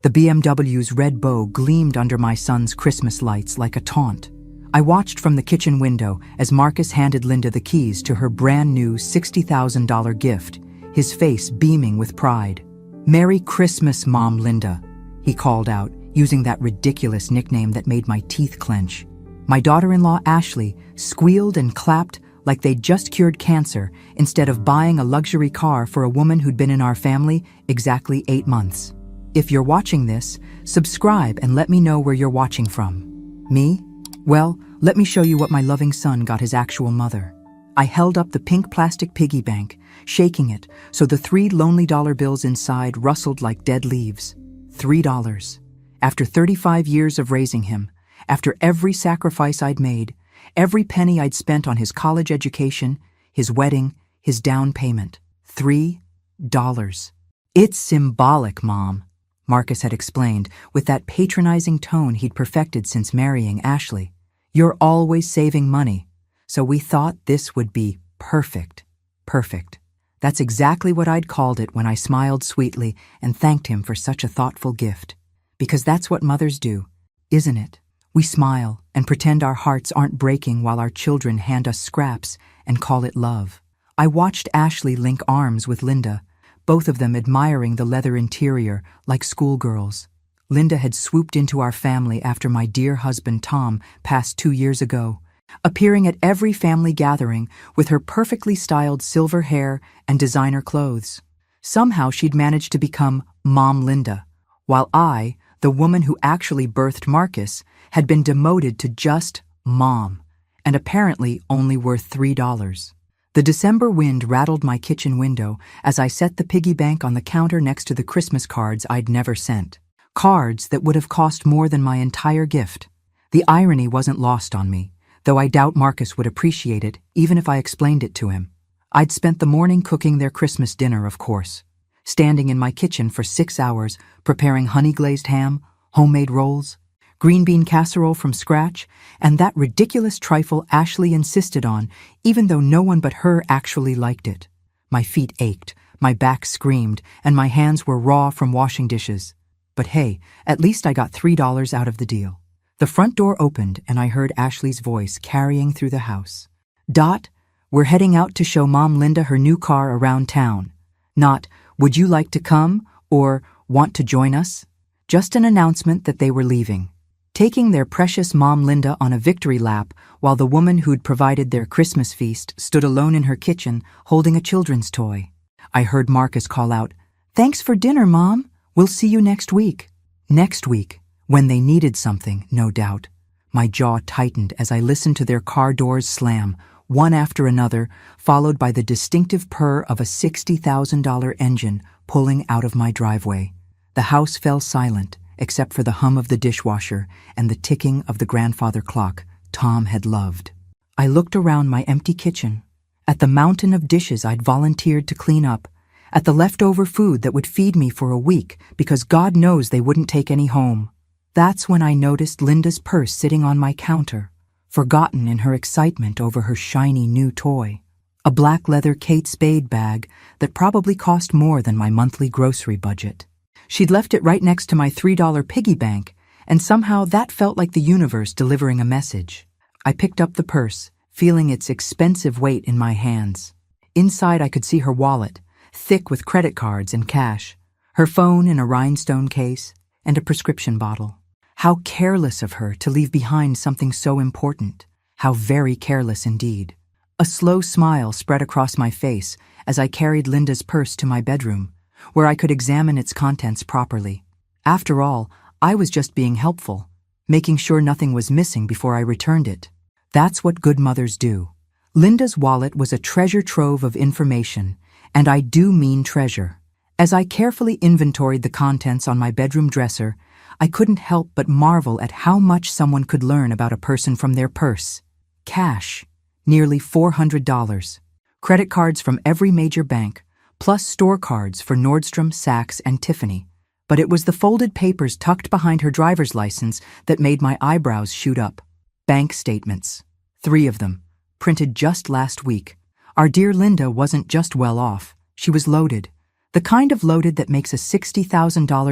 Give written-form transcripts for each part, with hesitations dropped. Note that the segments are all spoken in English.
The BMW's red bow gleamed under my son's Christmas lights like a taunt. I watched from the kitchen window as Marcus handed Linda the keys to her brand new $60,000 gift, his face beaming with pride. "Merry Christmas, Mom Linda," he called out, using that ridiculous nickname that made my teeth clench. My daughter-in-law Ashley squealed and clapped like they'd just cured cancer instead of buying a luxury car for a woman who'd been in our family exactly 8 months. If you're watching this, subscribe and let me know where you're watching from. Me? Well, let me show you what my loving son got his actual mother. I held up the pink plastic piggy bank, shaking it so the 3 lonely dollar bills inside rustled like dead leaves. $3. After 35 years of raising him, after every sacrifice I'd made, every penny I'd spent on his college education, his wedding, his down payment. $3. "It's symbolic, Mom," Marcus had explained with that patronizing tone he'd perfected since marrying Ashley. "You're always saving money, so we thought this would be perfect." Perfect. That's exactly what I'd called it when I smiled sweetly and thanked him for such a thoughtful gift. Because that's what mothers do, isn't it? We smile and pretend our hearts aren't breaking while our children hand us scraps and call it love. I watched Ashley link arms with Linda, both of them admiring the leather interior like schoolgirls. Linda had swooped into our family after my dear husband Tom passed 2 years ago, appearing at every family gathering with her perfectly styled silver hair and designer clothes. Somehow she'd managed to become Mom Linda, while I, the woman who actually birthed Marcus, had been demoted to just Mom, and apparently only worth $3. The December wind rattled my kitchen window as I set the piggy bank on the counter next to the Christmas cards I'd never sent. Cards that would have cost more than my entire gift. The irony wasn't lost on me, though I doubt Marcus would appreciate it even if I explained it to him. I'd spent the morning cooking their Christmas dinner, of course, standing in my kitchen for 6 hours preparing honey-glazed ham, homemade rolls, green bean casserole from scratch, and that ridiculous trifle Ashley insisted on, even though no one but her actually liked it. My feet ached, my back screamed, and my hands were raw from washing dishes. But hey, at least I got $3 out of the deal. The front door opened and I heard Ashley's voice carrying through the house. "Dot, we're heading out to show Mom Linda her new car around town. Not, would you like to come, or want to join us?" Just an announcement that they were leaving, taking their precious Mom Linda on a victory lap while the woman who'd provided their Christmas feast stood alone in her kitchen holding a children's toy. I heard Marcus call out, "Thanks for dinner, Mom. We'll see you next week." Next week, when they needed something, no doubt. My jaw tightened as I listened to their car doors slam, one after another, followed by the distinctive purr of a $60,000 engine pulling out of my driveway. The house fell silent, except for the hum of the dishwasher and the ticking of the grandfather clock Tom had loved. I looked around my empty kitchen, at the mountain of dishes I'd volunteered to clean up, at the leftover food that would feed me for a week because God knows they wouldn't take any home. That's when I noticed Linda's purse sitting on my counter, forgotten in her excitement over her shiny new toy. A black leather Kate Spade bag that probably cost more than my monthly grocery budget. She'd left it right next to my $3 piggy bank, and somehow that felt like the universe delivering a message. I picked up the purse, feeling its expensive weight in my hands. Inside I could see her wallet, thick with credit cards and cash, her phone in a rhinestone case, and a prescription bottle. How careless of her to leave behind something so important. How very careless indeed. A slow smile spread across my face as I carried Linda's purse to my bedroom, where I could examine its contents properly. After all, I was just being helpful, making sure nothing was missing before I returned it. That's what good mothers do. Linda's wallet was a treasure trove of information, and I do mean treasure. As I carefully inventoried the contents on my bedroom dresser, I couldn't help but marvel at how much someone could learn about a person from their purse. Cash, nearly $400. Credit cards from every major bank, plus store cards for Nordstrom, Saks, and Tiffany. But it was the folded papers tucked behind her driver's license that made my eyebrows shoot up. Bank statements. 3 of them, printed just last week. Our dear Linda wasn't just well off, she was loaded. The kind of loaded that makes a $60,000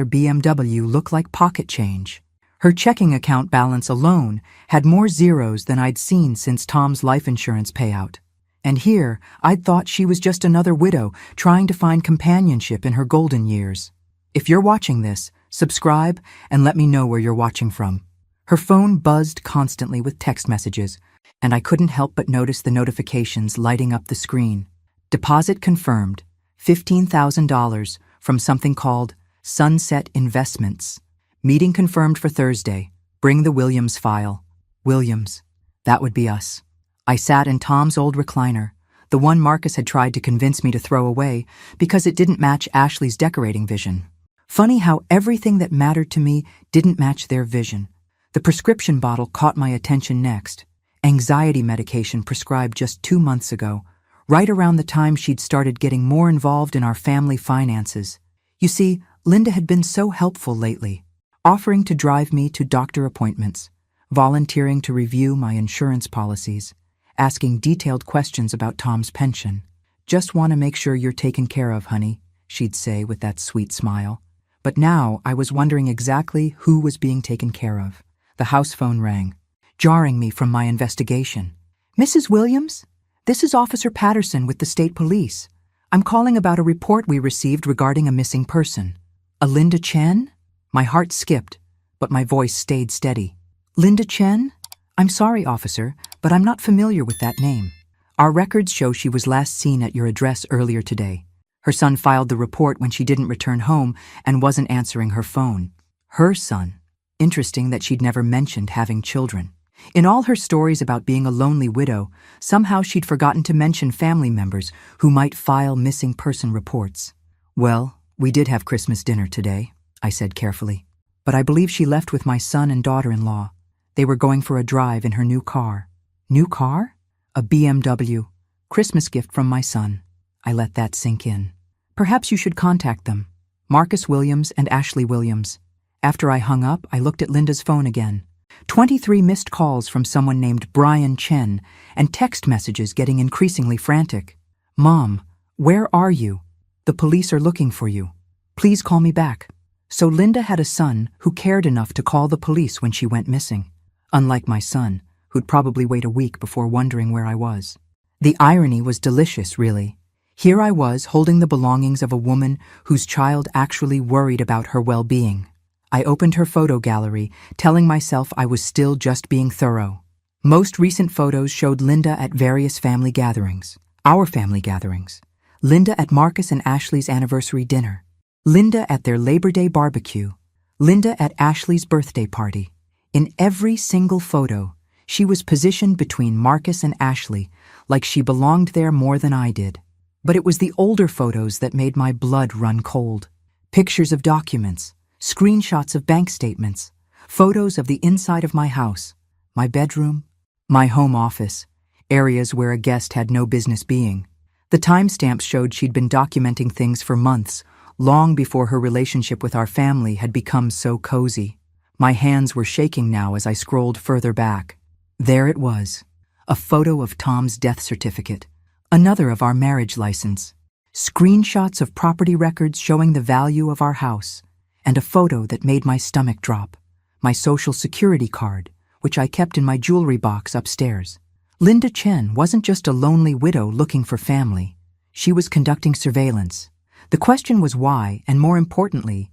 BMW look like pocket change. Her checking account balance alone had more zeros than I'd seen since Tom's life insurance payout. And here, I'd thought she was just another widow trying to find companionship in her golden years. If you're watching this, subscribe and let me know where you're watching from. Her phone buzzed constantly with text messages, and I couldn't help but notice the notifications lighting up the screen. Deposit confirmed, $15,000 from something called Sunset Investments. Meeting confirmed for Thursday. Bring the Williams file. Williams. That would be us. I sat in Tom's old recliner, the one Marcus had tried to convince me to throw away because it didn't match Ashley's decorating vision. Funny how everything that mattered to me didn't match their vision. The prescription bottle caught my attention next. Anxiety medication prescribed just 2 months ago, right around the time she'd started getting more involved in our family finances. You see, Linda had been so helpful lately, offering to drive me to doctor appointments, volunteering to review my insurance policies, asking detailed questions about Tom's pension. Just want to make sure you're taken care of, honey, she'd say with that sweet smile. But now I was wondering exactly who was being taken care of. The house phone rang, jarring me from my investigation. Mrs. Williams? This is Officer Patterson with the State Police. I'm calling about a report we received regarding a missing person. A Linda Chen? My heart skipped, but my voice stayed steady. Linda Chen? I'm sorry, officer, but I'm not familiar with that name. Our records show she was last seen at your address earlier today. Her son filed the report when she didn't return home and wasn't answering her phone. Her son. Interesting that she'd never mentioned having children. In all her stories about being a lonely widow, somehow she'd forgotten to mention family members who might file missing person reports. Well, we did have Christmas dinner today, I said carefully. But I believe she left with my son and daughter-in-law. They were going for a drive in her new car. New car? A BMW. Christmas gift from my son. I let that sink in. Perhaps you should contact them. Marcus Williams and Ashley Williams. After I hung up, I looked at Linda's phone again. 23 missed calls from someone named Brian Chen, and text messages getting increasingly frantic. Mom, where are you? The police are looking for you. Please call me back. So Linda had a son who cared enough to call the police when she went missing. Unlike my son, who'd probably wait a week before wondering where I was. The irony was delicious, really. Here I was holding the belongings of a woman whose child actually worried about her well-being. I opened her photo gallery, telling myself I was still just being thorough. Most recent photos showed Linda at various family gatherings. Our family gatherings. Linda at Marcus and Ashley's anniversary dinner. Linda at their Labor Day barbecue. Linda at Ashley's birthday party. In every single photo, she was positioned between Marcus and Ashley, like she belonged there more than I did. But it was the older photos that made my blood run cold. Pictures of documents, screenshots of bank statements, photos of the inside of my house, my bedroom, my home office, areas where a guest had no business being. The timestamps showed she'd been documenting things for months, long before her relationship with our family had become so cozy. My hands were shaking now as I scrolled further back. There it was, a photo of Tom's death certificate, another of our marriage license, screenshots of property records showing the value of our house, and a photo that made my stomach drop, my social security card, which I kept in my jewelry box upstairs. Linda Chen wasn't just a lonely widow looking for family. She was conducting surveillance. The question was why, and more importantly,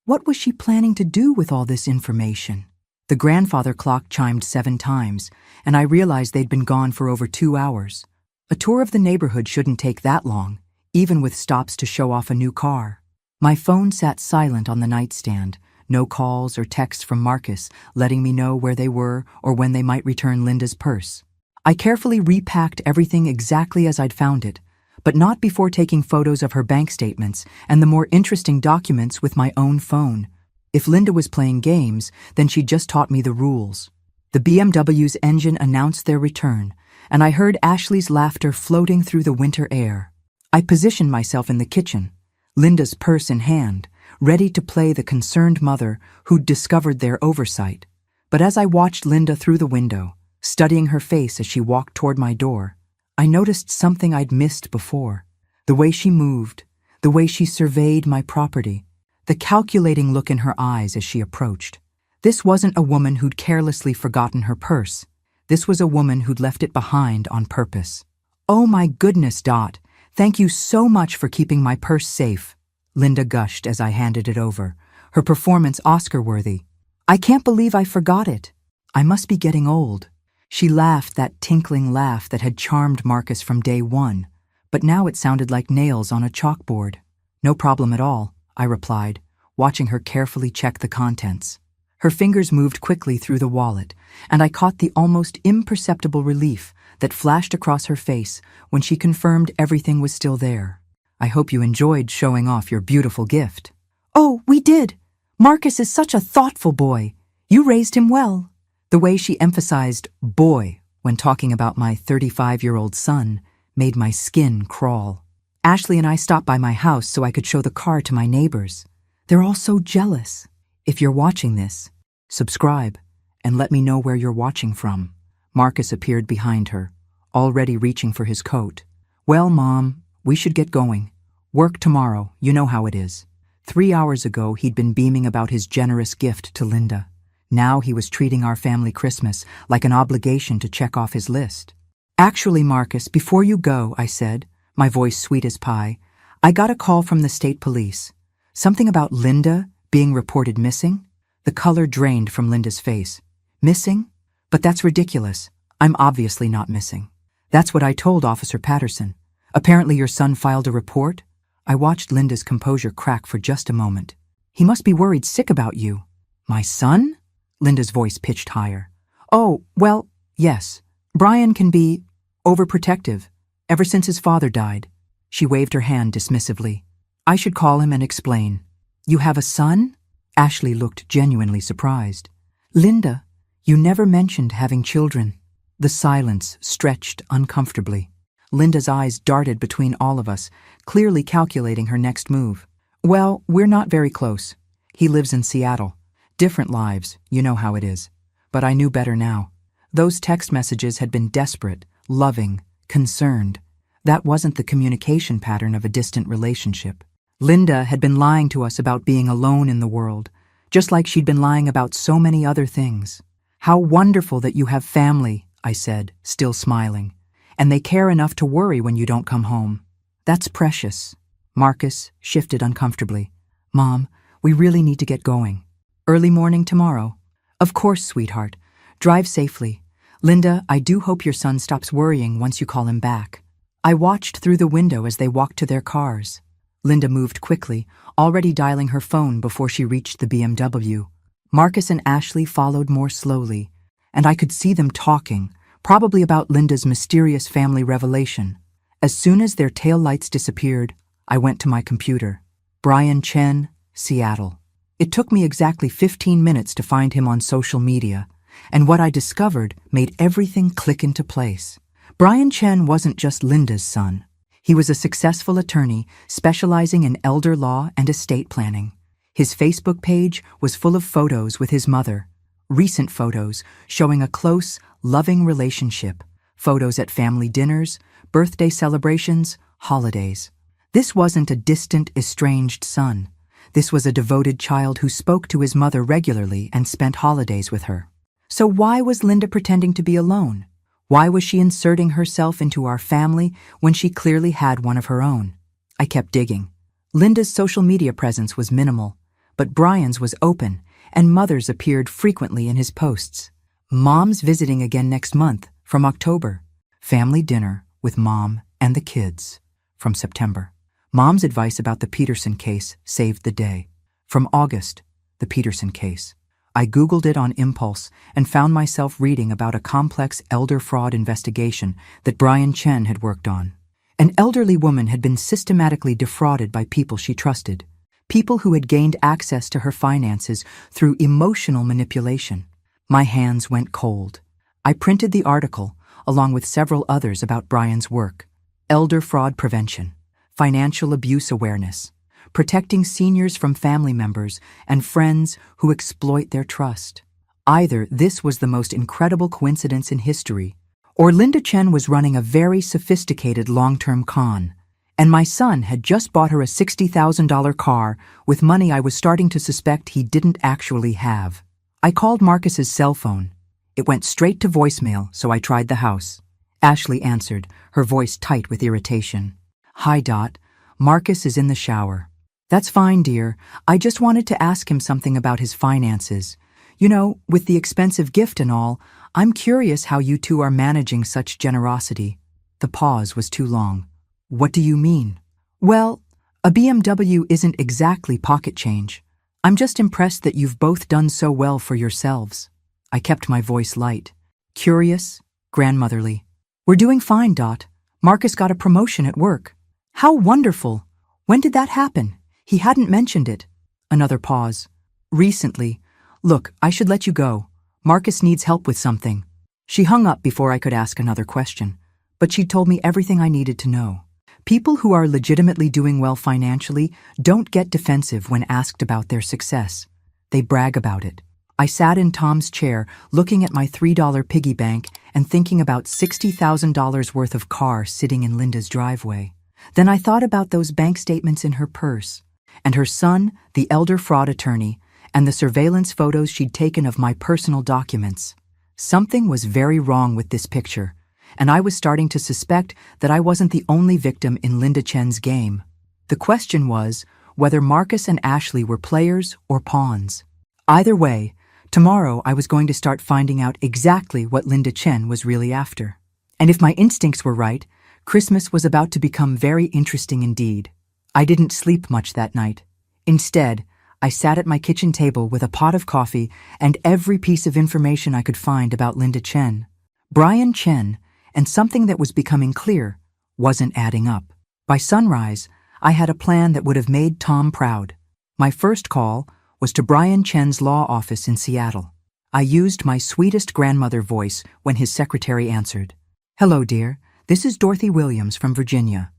what was she planning to do with all this information? The grandfather clock chimed 7 times, and I realized they'd been gone for over 2 hours. A tour of the neighborhood shouldn't take that long, even with stops to show off a new car. My phone sat silent on the nightstand, no calls or texts from Marcus letting me know where they were or when they might return Linda's purse. I carefully repacked everything exactly as I'd found it, but not before taking photos of her bank statements and the more interesting documents with my own phone. If Linda was playing games, then she'd just taught me the rules. The BMW's engine announced their return, and I heard Ashley's laughter floating through the winter air. I positioned myself in the kitchen, Linda's purse in hand, ready to play the concerned mother who'd discovered their oversight. But as I watched Linda through the window, studying her face as she walked toward my door, I noticed something I'd missed before. The way she moved, the way she surveyed my property, the calculating look in her eyes as she approached. This wasn't a woman who'd carelessly forgotten her purse. This was a woman who'd left it behind on purpose. "Oh my goodness, Dot. Thank you so much for keeping my purse safe," Linda gushed as I handed it over, her performance Oscar-worthy. "I can't believe I forgot it. I must be getting old." She laughed that tinkling laugh that had charmed Marcus from day one, but now it sounded like nails on a chalkboard. "No problem at all," I replied, watching her carefully check the contents. Her fingers moved quickly through the wallet, and I caught the almost imperceptible relief that flashed across her face when she confirmed everything was still there. "I hope you enjoyed showing off your beautiful gift." "Oh, we did. Marcus is such a thoughtful boy. You raised him well." The way she emphasized boy when talking about my 35-year-old son made my skin crawl. "Ashley and I stopped by my house so I could show the car to my neighbors. They're all so jealous. If you're watching this, subscribe and let me know where you're watching from." Marcus appeared behind her, already reaching for his coat. "Well, Mom, we should get going. Work tomorrow, you know how it is." 3 hours ago, he'd been beaming about his generous gift to Linda. Now he was treating our family Christmas like an obligation to check off his list. "Actually, Marcus, before you go," I said, my voice sweet as pie, "I got a call from the state police. Something about Linda being reported missing." The color drained from Linda's face. "Missing? But that's ridiculous. I'm obviously not missing." "That's what I told Officer Patterson. Apparently your son filed a report." I watched Linda's composure crack for just a moment. "He must be worried sick about you." "My son?" Linda's voice pitched higher. "Oh, well, yes. Brian can be overprotective, ever since his father died." She waved her hand dismissively. "I should call him and explain." "You have a son?" Ashley looked genuinely surprised. "Linda, you never mentioned having children." The silence stretched uncomfortably. Linda's eyes darted between all of us, clearly calculating her next move. "Well, we're not very close. He lives in Seattle. Different lives, you know how it is." But I knew better now. Those text messages had been desperate, loving, concerned. That wasn't the communication pattern of a distant relationship. Linda had been lying to us about being alone in the world, just like she'd been lying about so many other things. "How wonderful that you have family," I said, still smiling. "And they care enough to worry when you don't come home." "That's precious." Marcus shifted uncomfortably. "Mom, we really need to get going." "Early morning tomorrow?" "Of course, sweetheart. Drive safely. Linda, I do hope your son stops worrying once you call him back." I watched through the window as they walked to their cars. Linda moved quickly, already dialing her phone before she reached the BMW. Marcus and Ashley followed more slowly, and I could see them talking, probably about Linda's mysterious family revelation. As soon as their taillights disappeared, I went to my computer. Brian Chen, Seattle. It took me exactly 15 minutes to find him on social media, and what I discovered made everything click into place. Brian Chen wasn't just Linda's son. He was a successful attorney specializing in elder law and estate planning. His Facebook page was full of photos with his mother, recent photos showing a close, loving relationship, photos at family dinners, birthday celebrations, holidays. This wasn't a distant, estranged son. This was a devoted child who spoke to his mother regularly and spent holidays with her. So why was Linda pretending to be alone? Why was she inserting herself into our family when she clearly had one of her own? I kept digging. Linda's social media presence was minimal, but Brian's was open, and Mother's appeared frequently in his posts. Mom's visiting again next month, from October. Family dinner with Mom and the kids, from September. Mom's advice about the Peterson case saved the day. From August, the Peterson case. I Googled it on impulse and found myself reading about a complex elder fraud investigation that Brian Chen had worked on. An elderly woman had been systematically defrauded by people she trusted, people who had gained access to her finances through emotional manipulation. My hands went cold. I printed the article, along with several others about Brian's work. Elder fraud prevention, financial abuse awareness, protecting seniors from family members and friends who exploit their trust. Either this was the most incredible coincidence in history, or Linda Chen was running a very sophisticated long-term con, And my son had just bought her a $60,000 car with money I was starting to suspect he didn't actually have. I called Marcus's cell phone. It went straight to voicemail, so I tried the house. Ashley answered, her voice tight with irritation. "Hi, Dot. Marcus is in the shower." "That's fine, dear. I just wanted to ask him something about his finances. You know, with the expensive gift and all, I'm curious how you two are managing such generosity." The pause was too long. "What do you mean?" "Well, a BMW isn't exactly pocket change. I'm just impressed that you've both done so well for yourselves." I kept my voice light. Curious, grandmotherly. "We're doing fine, Dot. Marcus got a promotion at work." "How wonderful! When did that happen? He hadn't mentioned it." Another pause. "Recently. Look, I should let you go. Marcus needs help with something." She hung up before I could ask another question, but she'd told me everything I needed to know. People who are legitimately doing well financially don't get defensive when asked about their success. They brag about it. I sat in Tom's chair, looking at my $3 piggy bank and thinking about $60,000 worth of car sitting in Linda's driveway. Then I thought about those bank statements in her purse, and her son, the elder fraud attorney, and the surveillance photos she'd taken of my personal documents. Something was very wrong with this picture, and I was starting to suspect that I wasn't the only victim in Linda Chen's game. The question was whether Marcus and Ashley were players or pawns. Either way, tomorrow I was going to start finding out exactly what Linda Chen was really after. And if my instincts were right, Christmas was about to become very interesting indeed. I didn't sleep much that night. Instead, I sat at my kitchen table with a pot of coffee and every piece of information I could find about Linda Chen. Brian Chen, and something that was becoming clear, wasn't adding up. By sunrise, I had a plan that would have made Tom proud. My first call was to Brian Chen's law office in Seattle. I used my sweetest grandmother voice when his secretary answered. "Hello, dear. This is Dorothy Williams from Virginia.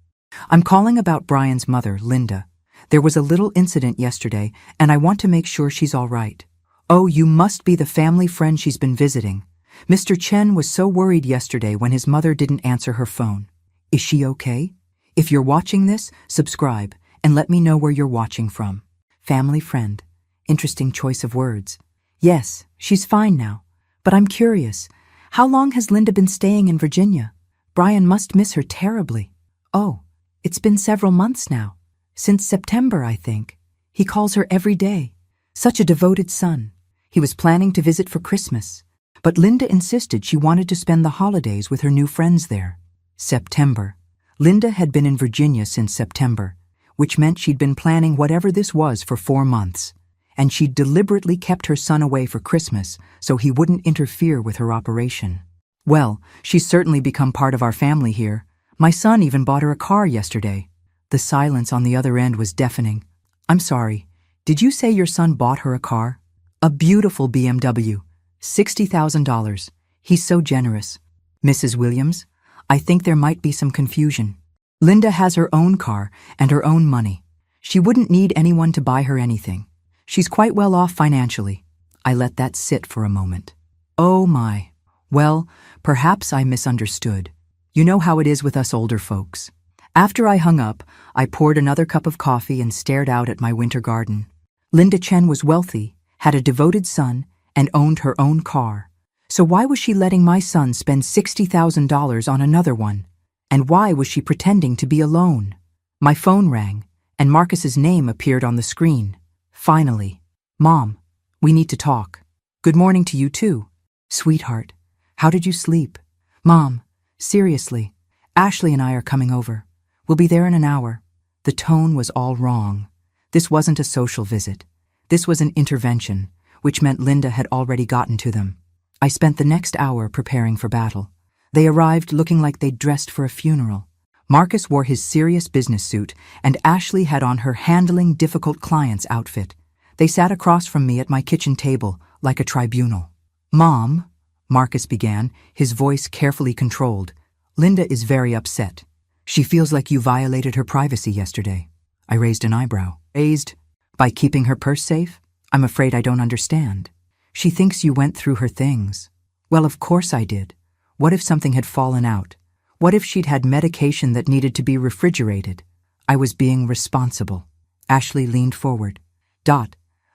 I'm calling about Brian's mother, Linda. There was a little incident yesterday, and I want to make sure she's all right." "Oh, you must be the family friend she's been visiting. Mr. Chen was so worried yesterday when his mother didn't answer her phone. Is she okay? If you're watching this, subscribe, and let me know where you're watching from." Family friend. Interesting choice of words. Yes, she's fine now. But I'm curious, how long has Linda been staying in Virginia? Brian must miss her terribly. "Oh, it's been several months now. Since September, I think. He calls her every day. Such a devoted son. He was planning to visit for Christmas, but Linda insisted she wanted to spend the holidays with her new friends there." September. Linda had been in Virginia since September, which meant she'd been planning whatever this was for 4 months. And she'd deliberately kept her son away for Christmas so he wouldn't interfere with her operation. Well, she's certainly become part of our family here. My son even bought her a car yesterday. The silence on the other end was deafening. "I'm sorry, did you say your son bought her a car?" "A beautiful BMW. $60,000. He's so generous." "Mrs. Williams, I think there might be some confusion. Linda has her own car and her own money. She wouldn't need anyone to buy her anything. She's quite well off financially." I let that sit for a moment. Oh my. Well, perhaps I misunderstood. You know how it is with us older folks. After I hung up, I poured another cup of coffee and stared out at my winter garden. Linda Chen was wealthy, had a devoted son, and owned her own car. So why was she letting my son spend $60,000 on another one? And why was she pretending to be alone? My phone rang, and Marcus's name appeared on the screen. Finally. "Mom, we need to talk." "Good morning to you too." "Sweetheart, how did you sleep?" "Mom, seriously, Ashley and I are coming over. We'll be there in an hour." The tone was all wrong. This wasn't a social visit. This was an intervention, which meant Linda had already gotten to them. I spent the next hour preparing for battle. They arrived looking like they'd dressed for a funeral. Marcus wore his serious business suit, and Ashley had on her handling difficult clients outfit. They sat across from me at my kitchen table, like a tribunal. "Mom," Marcus began, his voice carefully controlled, "Linda is very upset. She feels like you violated her privacy yesterday." I raised an eyebrow. "Raised? By keeping her purse safe? I'm afraid I don't understand." "She thinks you went through her things." "Well, of course I did. What if something had fallen out? What if she'd had medication that needed to be refrigerated? I was being responsible. Ashley leaned forward.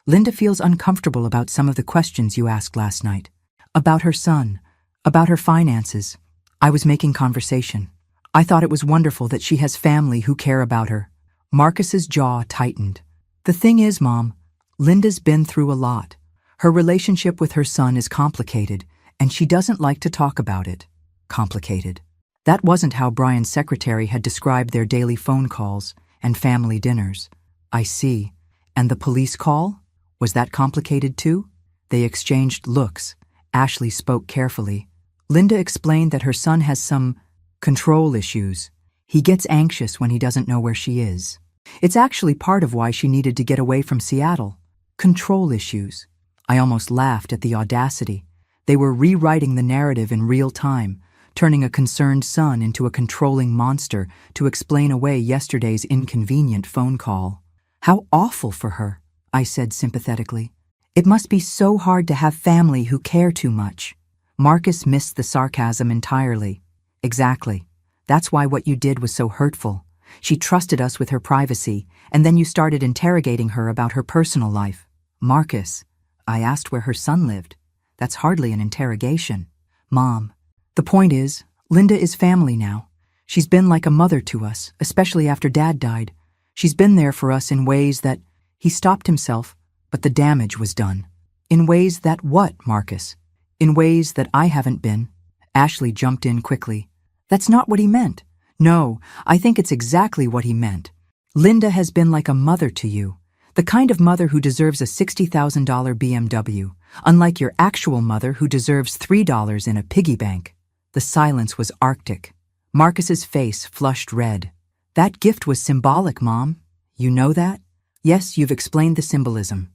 Linda feels uncomfortable about some of the questions you asked last night. About her son, about her finances. I was making conversation. I thought it was wonderful that she has family who care about her. Marcus's jaw tightened. The thing is, Mom, Linda's been through a lot. Her relationship with her son is complicated, and she doesn't like to talk about it. Complicated. That wasn't how Brian's secretary had described their daily phone calls and family dinners. I see. And the police call? Was that complicated too? They exchanged looks. Ashley spoke carefully. Linda explained that her son has some control issues. He gets anxious when he doesn't know where she is. It's actually part of why she needed to get away from Seattle. Control issues. I almost laughed at the audacity. They were rewriting the narrative in real time, turning a concerned son into a controlling monster to explain away yesterday's inconvenient phone call. How awful for her, I said sympathetically. It must be so hard to have family who care too much. Marcus missed the sarcasm entirely. Exactly. That's why what you did was so hurtful. She trusted us with her privacy, and then you started interrogating her about her personal life. Marcus, I asked where her son lived. That's hardly an interrogation. Mom, the point is, Linda is family now. She's been like a mother to us, especially after Dad died. She's been there for us in ways that... He stopped himself, but the damage was done. In ways that what, Marcus? In ways that I haven't been. Ashley jumped in quickly. That's not what he meant. No, I think it's exactly what he meant. Linda has been like a mother to you. The kind of mother who deserves a $60,000 BMW, unlike your actual mother who deserves $3 in a piggy bank. The silence was arctic. Marcus's face flushed red. That gift was symbolic, Mom. You know that? Yes, you've explained the symbolism.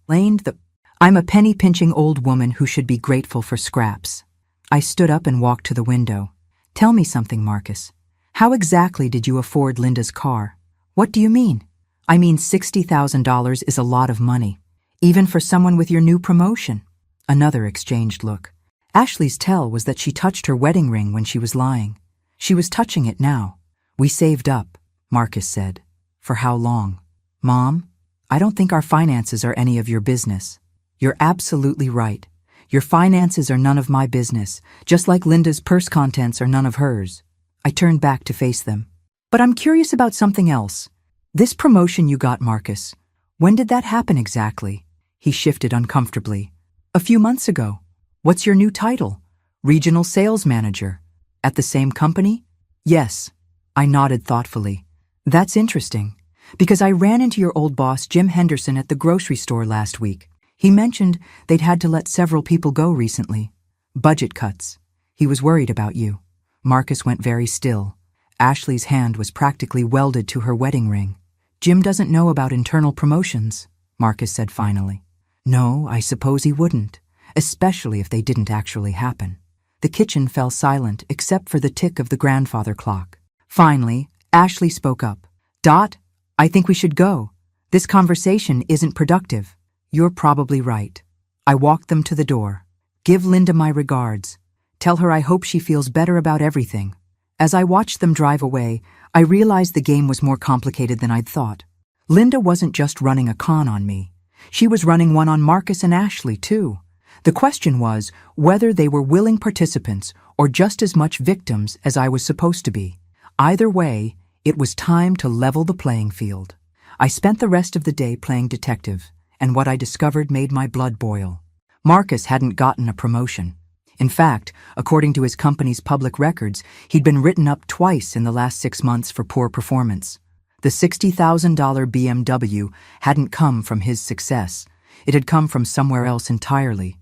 I'm a penny-pinching old woman who should be grateful for scraps. I stood up and walked to the window. Tell me something, Marcus. How exactly did you afford Linda's car? What do you mean? I mean, $60,000 is a lot of money, even for someone with your new promotion. Another exchanged look. Ashley's tell was that she touched her wedding ring when she was lying. She was touching it now. We saved up, Marcus said. For how long? Mom, I don't think our finances are any of your business. You're absolutely right. Your finances are none of my business, just like Linda's purse contents are none of hers. I turned back to face them. But I'm curious about something else. This promotion you got, Marcus, when did that happen exactly? He shifted uncomfortably. A few months ago. What's your new title? Regional Sales Manager. At the same company? Yes. I nodded thoughtfully. That's interesting, because I ran into your old boss, Jim Henderson, at the grocery store last week. He mentioned they'd had to let several people go recently. Budget cuts. He was worried about you. Marcus went very still. Ashley's hand was practically welded to her wedding ring. Jim doesn't know about internal promotions, Marcus said finally. No, I suppose he wouldn't, especially if they didn't actually happen. The kitchen fell silent except for the tick of the grandfather clock. Finally, Ashley spoke up. I think we should go. This conversation isn't productive. You're probably right. I walked them to the door. Give Linda my regards. Tell her I hope she feels better about everything. As I watched them drive away, I realized the game was more complicated than I'd thought. Linda wasn't just running a con on me. She was running one on Marcus and Ashley, too. The question was whether they were willing participants or just as much victims as I was supposed to be. Either way, it was time to level the playing field. I spent the rest of the day playing detective, and what I discovered made my blood boil. Marcus hadn't gotten a promotion. In fact, according to his company's public records, he'd been written up twice in the last 6 months for poor performance. The $60,000 BMW hadn't come from his success. It had come from somewhere else entirely.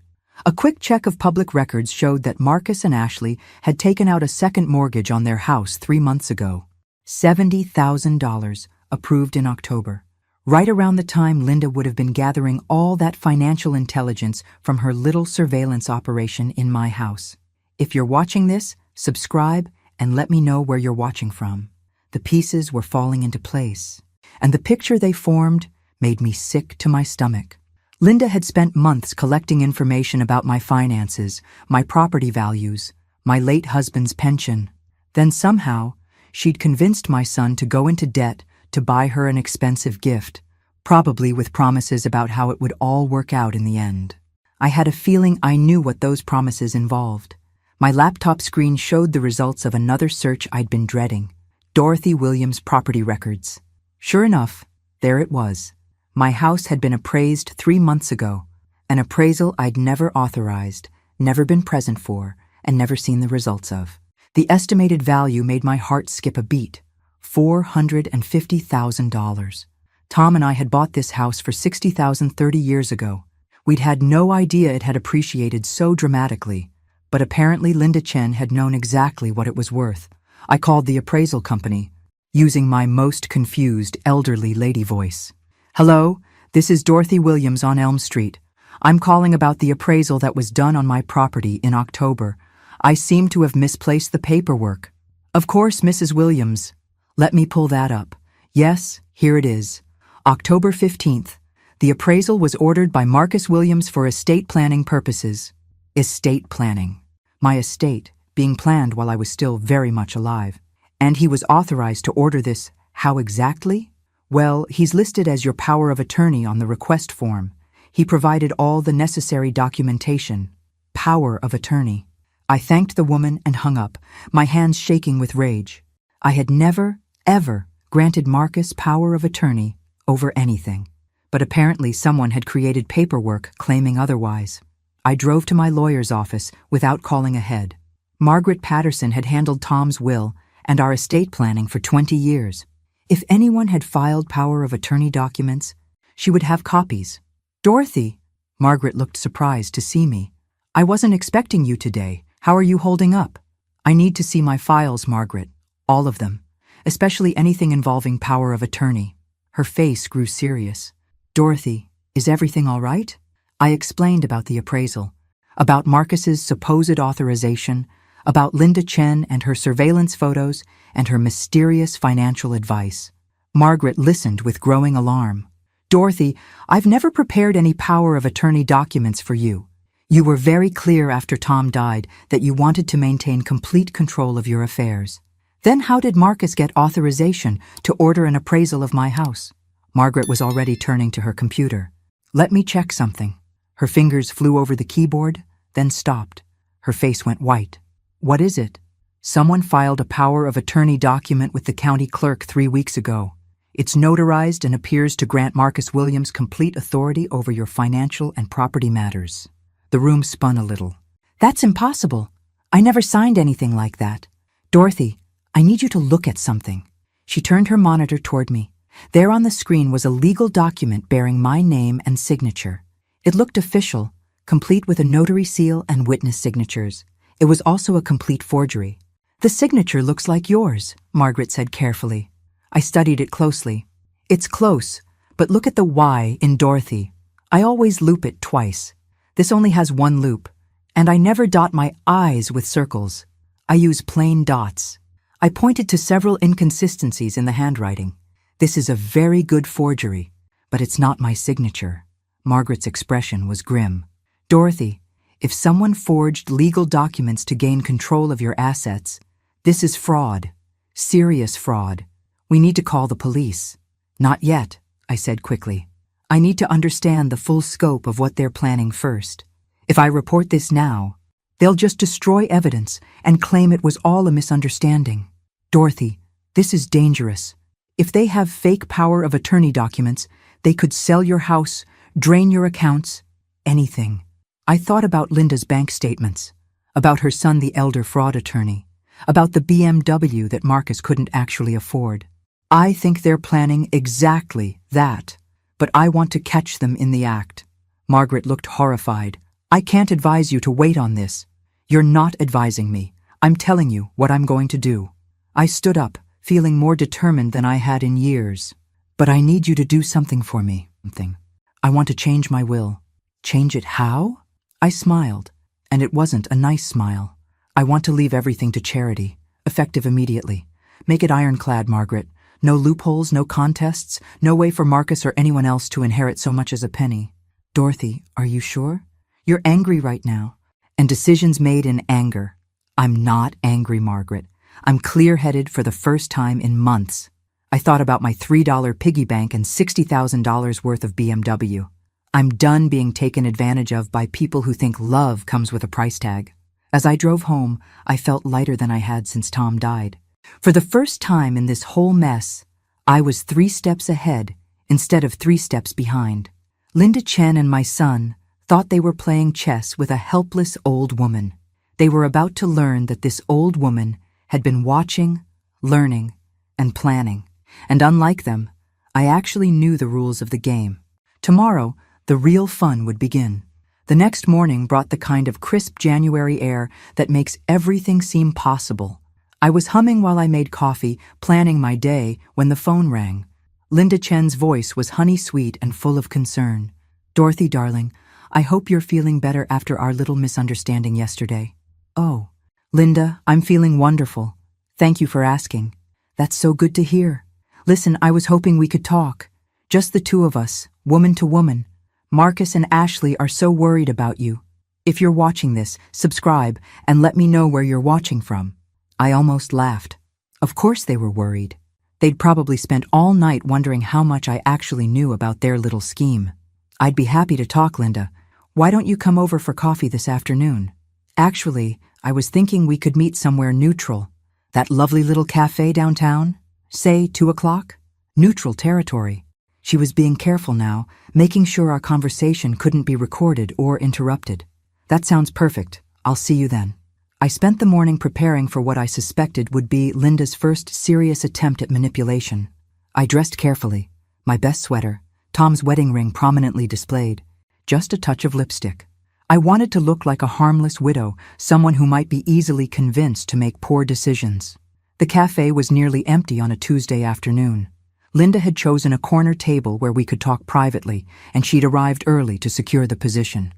A quick check of public records showed that Marcus and Ashley had taken out a second mortgage on their house 3 months ago. $70,000, approved in October. Right around the time Linda would have been gathering all that financial intelligence from her little surveillance operation in my house. If you're watching this, subscribe and let me know where you're watching from. The pieces were falling into place, and the picture they formed made me sick to my stomach. Linda had spent months collecting information about my finances, my property values, my late husband's pension. Then somehow, she'd convinced my son to go into debt to buy her an expensive gift, probably with promises about how it would all work out in the end. I had a feeling I knew what those promises involved. My laptop screen showed the results of another search I'd been dreading: Dorothy Williams' property records. Sure enough, there it was. My house had been appraised 3 months ago, an appraisal I'd never authorized, never been present for, and never seen the results of. The estimated value made my heart skip a beat: $450,000. Tom and I had bought this house for $60,000 30 years ago. We'd had no idea it had appreciated so dramatically, but apparently Linda Chen had known exactly what it was worth. I called the appraisal company, using my most confused elderly lady voice. "Hello, this is Dorothy Williams on Elm Street. I'm calling about the appraisal that was done on my property in October. I seem to have misplaced the paperwork." "Of course, Mrs. Williams. Let me pull that up. Yes, here it is. October 15th. The appraisal was ordered by Marcus Williams for estate planning purposes." Estate planning. My estate being planned while I was still very much alive. And he was authorized to order this. How exactly? Well, he's listed as your power of attorney on the request form. He provided all the necessary documentation. Power of attorney. I thanked the woman and hung up, my hands shaking with rage. I had never, ever granted Marcus power of attorney over anything. But apparently someone had created paperwork claiming otherwise. I drove to my lawyer's office without calling ahead. Margaret Patterson had handled Tom's will and our estate planning for 20 years. If anyone had filed power of attorney documents, she would have copies. "Dorothy," Margaret looked surprised to see me. "I wasn't expecting you today. How are you holding up?" "I need to see my files, Margaret. All of them. Especially anything involving power of attorney." Her face grew serious. "Dorothy, is everything all right?" I explained about the appraisal, about Marcus's supposed authorization, about Linda Chen and her surveillance photos and her mysterious financial advice. Margaret listened with growing alarm. "Dorothy, I've never prepared any power of attorney documents for you. You were very clear after Tom died that you wanted to maintain complete control of your affairs. Then how did Marcus get authorization to order an appraisal of my house?" Margaret was already turning to her computer. "Let me check something." Her fingers flew over the keyboard, then stopped. Her face went white. "What is it?" "Someone filed a power of attorney document with the county clerk 3 weeks ago. It's notarized and appears to grant Marcus Williams complete authority over your financial and property matters." The room spun a little. "That's impossible. I never signed anything like that. Dorothy, I need you to look at something." She turned her monitor toward me. There on the screen was a legal document bearing my name and signature. It looked official, complete with a notary seal and witness signatures. It was also a complete forgery. "The signature looks like yours," Margaret said carefully. I studied it closely. "It's close, but look at the Y in Dorothy. I always loop it twice. This only has one loop, and I never dot my I's with circles. I use plain dots." I pointed to several inconsistencies in the handwriting. "This is a very good forgery, but it's not my signature." Margaret's expression was grim. "Dorothy, if someone forged legal documents to gain control of your assets, this is fraud. Serious fraud. We need to call the police." "Not yet," I said quickly. "I need to understand the full scope of what they're planning first. If I report this now, they'll just destroy evidence and claim it was all a misunderstanding. Dorothy, this is dangerous. If they have fake power of attorney documents, they could sell your house, drain your accounts, anything." I thought about Linda's bank statements, about her son the elder fraud attorney, about the BMW that Marcus couldn't actually afford. I think they're planning exactly that, but I want to catch them in the act. Margaret looked horrified. "I can't advise you to wait on this." "You're not advising me. I'm telling you what I'm going to do." I stood up, feeling more determined than I had in years. "But I need you to do something for me. I want to change my will." "Change it how?" I smiled, and it wasn't a nice smile. "I want to leave everything to charity, effective immediately. Make it ironclad, Margaret. No loopholes, no contests, no way for Marcus or anyone else to inherit so much as a penny." "Dorothy, are you sure? You're angry right now, and decisions made in anger." "I'm not angry, Margaret. I'm clear-headed for the first time in months. I thought about my $3 piggy bank and $60,000 worth of BMW. I'm done being taken advantage of by people who think love comes with a price tag. As I drove home, I felt lighter than I had since Tom died. For the first time in this whole mess, I was 3 steps ahead instead of 3 steps behind. Linda Chen and my son thought they were playing chess with a helpless old woman. They were about to learn that this old woman had been watching, learning, and planning. And unlike them, I actually knew the rules of the game. Tomorrow, the real fun would begin. The next morning brought the kind of crisp January air that makes everything seem possible. I was humming while I made coffee, planning my day, when the phone rang. Linda Chen's voice was honey-sweet and full of concern. "Dorothy, darling, I hope you're feeling better after our little misunderstanding yesterday." "Oh, Linda, I'm feeling wonderful. Thank you for asking. That's so good to hear. Listen, I was hoping we could talk. Just the two of us, woman to woman. Marcus and Ashley are so worried about you. If you're watching this, subscribe and let me know where you're watching from." I almost laughed. Of course they were worried. They'd probably spent all night wondering how much I actually knew about their little scheme. "I'd be happy to talk, Linda. Why don't you come over for coffee this afternoon?" "Actually, I was thinking we could meet somewhere neutral. That lovely little cafe downtown? Say 2 o'clock? Neutral territory." She was being careful now, making sure our conversation couldn't be recorded or interrupted. "That sounds perfect. I'll see you then." I spent the morning preparing for what I suspected would be Linda's first serious attempt at manipulation. I dressed carefully, my best sweater, Tom's wedding ring prominently displayed, just a touch of lipstick. I wanted to look like a harmless widow, someone who might be easily convinced to make poor decisions. The cafe was nearly empty on a Tuesday afternoon. Linda had chosen a corner table where we could talk privately, and she'd arrived early to secure the position.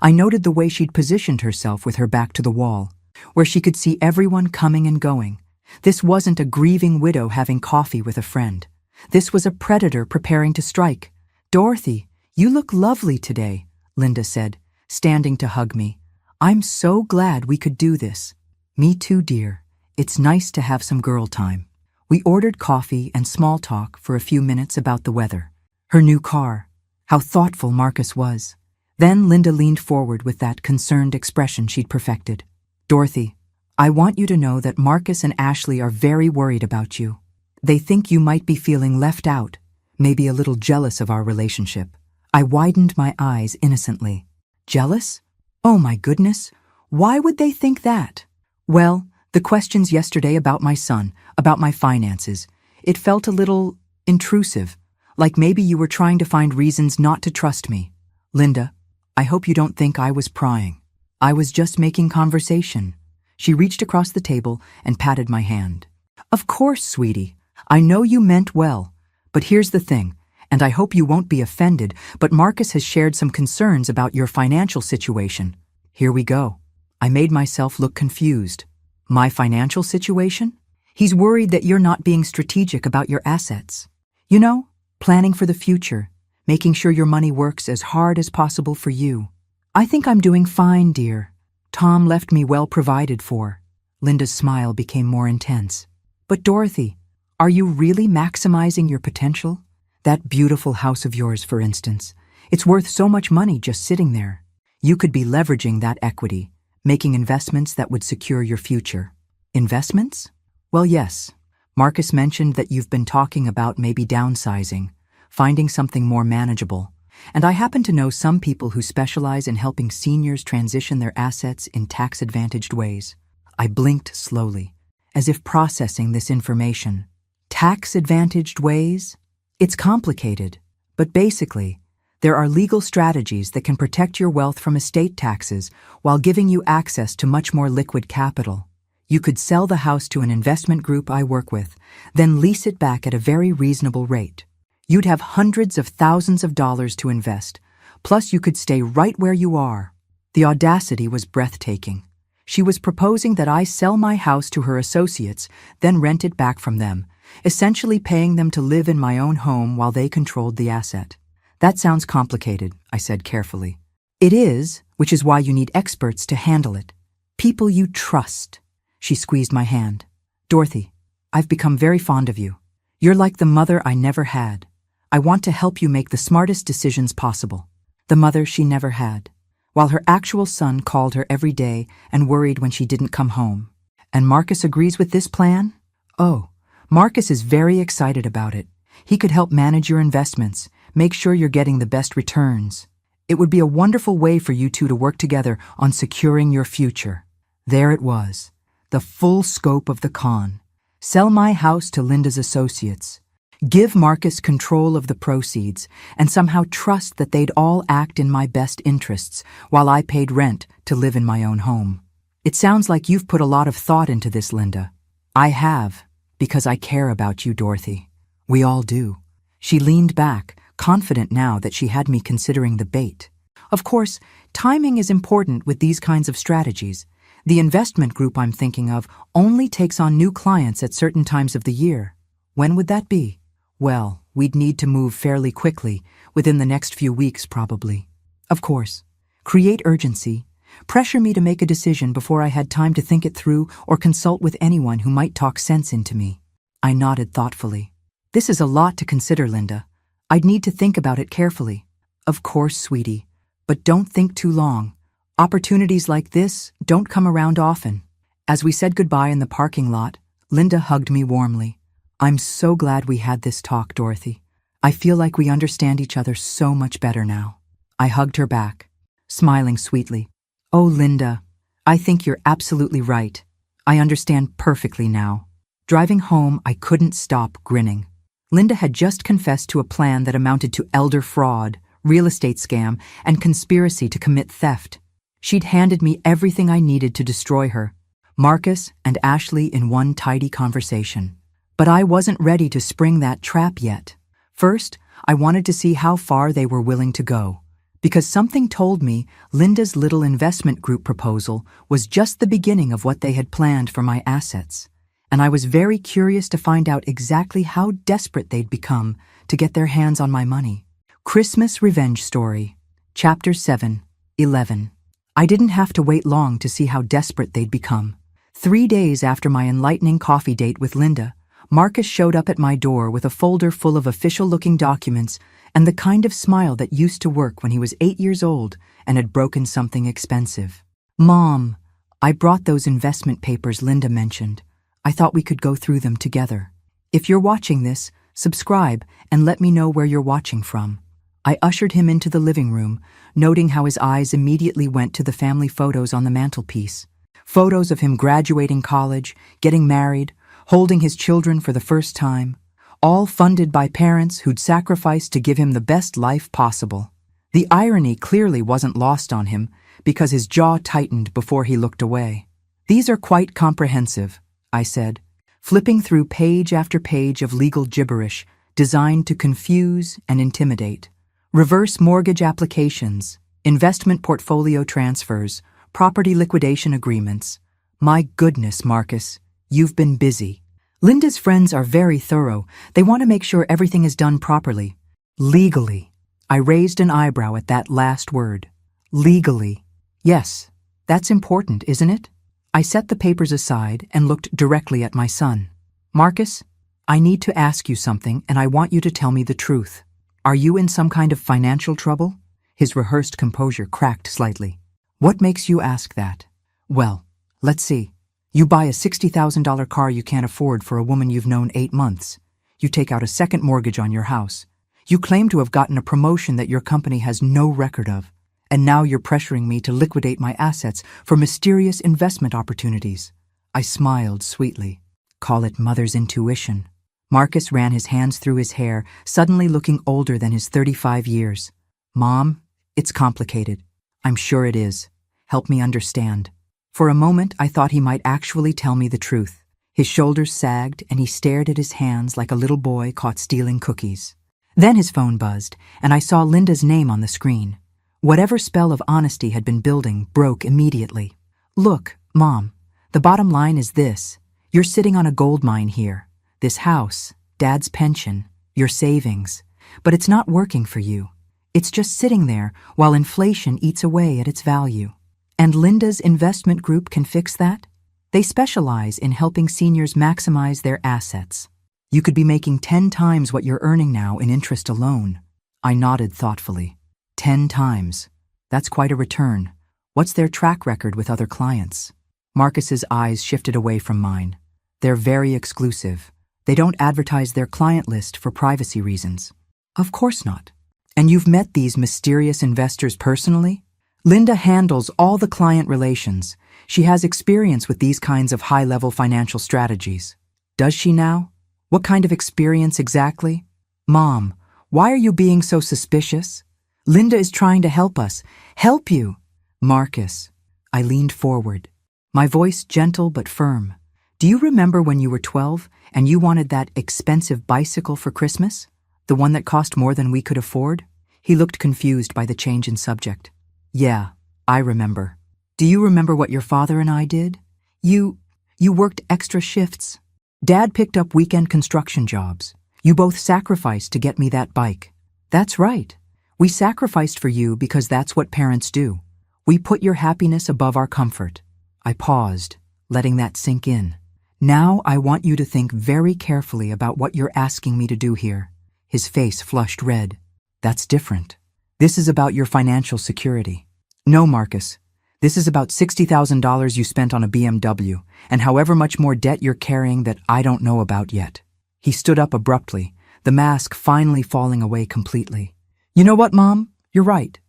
I noted the way she'd positioned herself with her back to the wall, where she could see everyone coming and going. This wasn't a grieving widow having coffee with a friend. This was a predator preparing to strike. "Dorothy, you look lovely today," Linda said, standing to hug me. "I'm so glad we could do this." "Me too, dear. It's nice to have some girl time." We ordered coffee and small talk for a few minutes about the weather, her new car, how thoughtful Marcus was. Then Linda leaned forward with that concerned expression she'd perfected. "Dorothy, I want you to know that Marcus and Ashley are very worried about you. They think you might be feeling left out, maybe a little jealous of our relationship." I widened my eyes innocently. "Jealous? Oh my goodness, why would they think that?" "Well, the questions yesterday about my son, about my finances, it felt a little intrusive, like maybe you were trying to find reasons not to trust me." "Linda, I hope you don't think I was prying. I was just making conversation." She reached across the table and patted my hand. "Of course, sweetie. I know you meant well. But here's the thing, and I hope you won't be offended, but Marcus has shared some concerns about your financial situation." Here we go. I made myself look confused. "My financial situation?" "He's worried that you're not being strategic about your assets. You know, planning for the future, making sure your money works as hard as possible for you." "I think I'm doing fine, dear. Tom left me well provided for." Linda's smile became more intense. "But Dorothy, are you really maximizing your potential? That beautiful house of yours, for instance. It's worth so much money just sitting there. You could be leveraging that equity, making investments that would secure your future." "Investments?" "Well, yes. Marcus mentioned that you've been talking about maybe downsizing, finding something more manageable. And I happen to know some people who specialize in helping seniors transition their assets in tax-advantaged ways." I blinked slowly, as if processing this information. Tax-advantaged ways? It's complicated, but basically, there are legal strategies that can protect your wealth from estate taxes while giving you access to much more liquid capital. You could sell the house to an investment group I work with, then lease it back at a very reasonable rate. You'd have hundreds of thousands of dollars to invest, plus you could stay right where you are. The audacity was breathtaking. She was proposing that I sell my house to her associates, then rent it back from them, essentially paying them to live in my own home while they controlled the asset. "That sounds complicated," I said carefully. "It is, which is why you need experts to handle it. People you trust." She squeezed my hand. "Dorothy, I've become very fond of you. You're like the mother I never had. I want to help you make the smartest decisions possible. The mother she never had. While her actual son called her every day and worried when she didn't come home. And Marcus agrees with this plan? Oh, Marcus is very excited about it. He could help manage your investments, make sure you're getting the best returns. It would be a wonderful way for you two to work together on securing your future. There it was, the full scope of the con. Sell my house to Linda's associates. Give Marcus control of the proceeds and somehow trust that they'd all act in my best interests while I paid rent to live in my own home. It sounds like you've put a lot of thought into this, Linda. I have, because I care about you, Dorothy. We all do. She leaned back, confident now that she had me considering the bait. Of course, timing is important with these kinds of strategies. The investment group I'm thinking of only takes on new clients at certain times of the year. When would that be? Well, we'd need to move fairly quickly, within the next few weeks probably. Of course. Create urgency. Pressure me to make a decision before I had time to think it through or consult with anyone who might talk sense into me. I nodded thoughtfully. This is a lot to consider, Linda. I'd need to think about it carefully. Of course, sweetie. But don't think too long. Opportunities like this don't come around often. As we said goodbye in the parking lot, Linda hugged me warmly. I'm so glad we had this talk, Dorothy. I feel like we understand each other so much better now. I hugged her back, smiling sweetly. Oh, Linda, I think you're absolutely right. I understand perfectly now. Driving home, I couldn't stop grinning. Linda had just confessed to a plan that amounted to elder fraud, real estate scam, and conspiracy to commit theft. She'd handed me everything I needed to destroy her, Marcus and Ashley in one tidy conversation. But I wasn't ready to spring that trap yet. First, I wanted to see how far they were willing to go, because something told me Linda's little investment group proposal was just the beginning of what they had planned for my assets, and I was very curious to find out exactly how desperate they'd become to get their hands on my money. Christmas Revenge Story, Chapter 7:11. I didn't have to wait long to see how desperate they'd become. 3 days after my enlightening coffee date with Linda, Marcus showed up at my door with a folder full of official-looking documents and the kind of smile that used to work when he was 8 years old and had broken something expensive. Mom, I brought those investment papers Linda mentioned. I thought we could go through them together. If you're watching this, subscribe and let me know where you're watching from. I ushered him into the living room, noting how his eyes immediately went to the family photos on the mantelpiece. Photos of him graduating college, getting married, holding his children for the first time, all funded by parents who'd sacrificed to give him the best life possible. The irony clearly wasn't lost on him, because his jaw tightened before he looked away. These are quite comprehensive, I said, flipping through page after page of legal gibberish designed to confuse and intimidate. Reverse mortgage applications, investment portfolio transfers, property liquidation agreements. My goodness, Marcus, you've been busy. Linda's friends are very thorough. They want to make sure everything is done properly. Legally. I raised an eyebrow at that last word. Legally. Yes, that's important, isn't it? I set the papers aside and looked directly at my son. Marcus, I need to ask you something, and I want you to tell me the truth. Are you in some kind of financial trouble? His rehearsed composure cracked slightly. What makes you ask that? Well, let's see. You buy a $60,000 car you can't afford for a woman you've known 8 months. You take out a second mortgage on your house. You claim to have gotten a promotion that your company has no record of. And now you're pressuring me to liquidate my assets for mysterious investment opportunities. I smiled sweetly. Call it mother's intuition. Marcus ran his hands through his hair, suddenly looking older than his 35 years. Mom, it's complicated. I'm sure it is. Help me understand. For a moment, I thought he might actually tell me the truth. His shoulders sagged, and he stared at his hands like a little boy caught stealing cookies. Then his phone buzzed, and I saw Linda's name on the screen. Whatever spell of honesty had been building broke immediately. Look, Mom, the bottom line is this. You're sitting on a gold mine here. This house, Dad's pension, your savings. But it's not working for you. It's just sitting there while inflation eats away at its value. And Linda's investment group can fix that? They specialize in helping seniors maximize their assets. You could be making 10 times what you're earning now in interest alone. I nodded thoughtfully. 10 times. That's quite a return. What's their track record with other clients? Marcus's eyes shifted away from mine. They're very exclusive. They don't advertise their client list for privacy reasons. Of course not. And you've met these mysterious investors personally? Linda handles all the client relations. She has experience with these kinds of high-level financial strategies. Does she now? What kind of experience exactly? Mom, why are you being so suspicious? Linda is trying to help us. Help you! Marcus. I leaned forward, my voice gentle but firm. Do you remember when you were 12 and you wanted that expensive bicycle for Christmas? The one that cost more than we could afford? He looked confused by the change in subject. Yeah, I remember. Do you remember what your father and I did? You worked extra shifts. Dad picked up weekend construction jobs. You both sacrificed to get me that bike. That's right. We sacrificed for you because that's what parents do. We put your happiness above our comfort. I paused, letting that sink in. Now I want you to think very carefully about what you're asking me to do here. His face flushed red. That's different. This is about your financial security. No, Marcus. This is about $60,000 you spent on a BMW, and however much more debt you're carrying that I don't know about yet. He stood up abruptly, the mask finally falling away completely. You know what, Mom? You're right.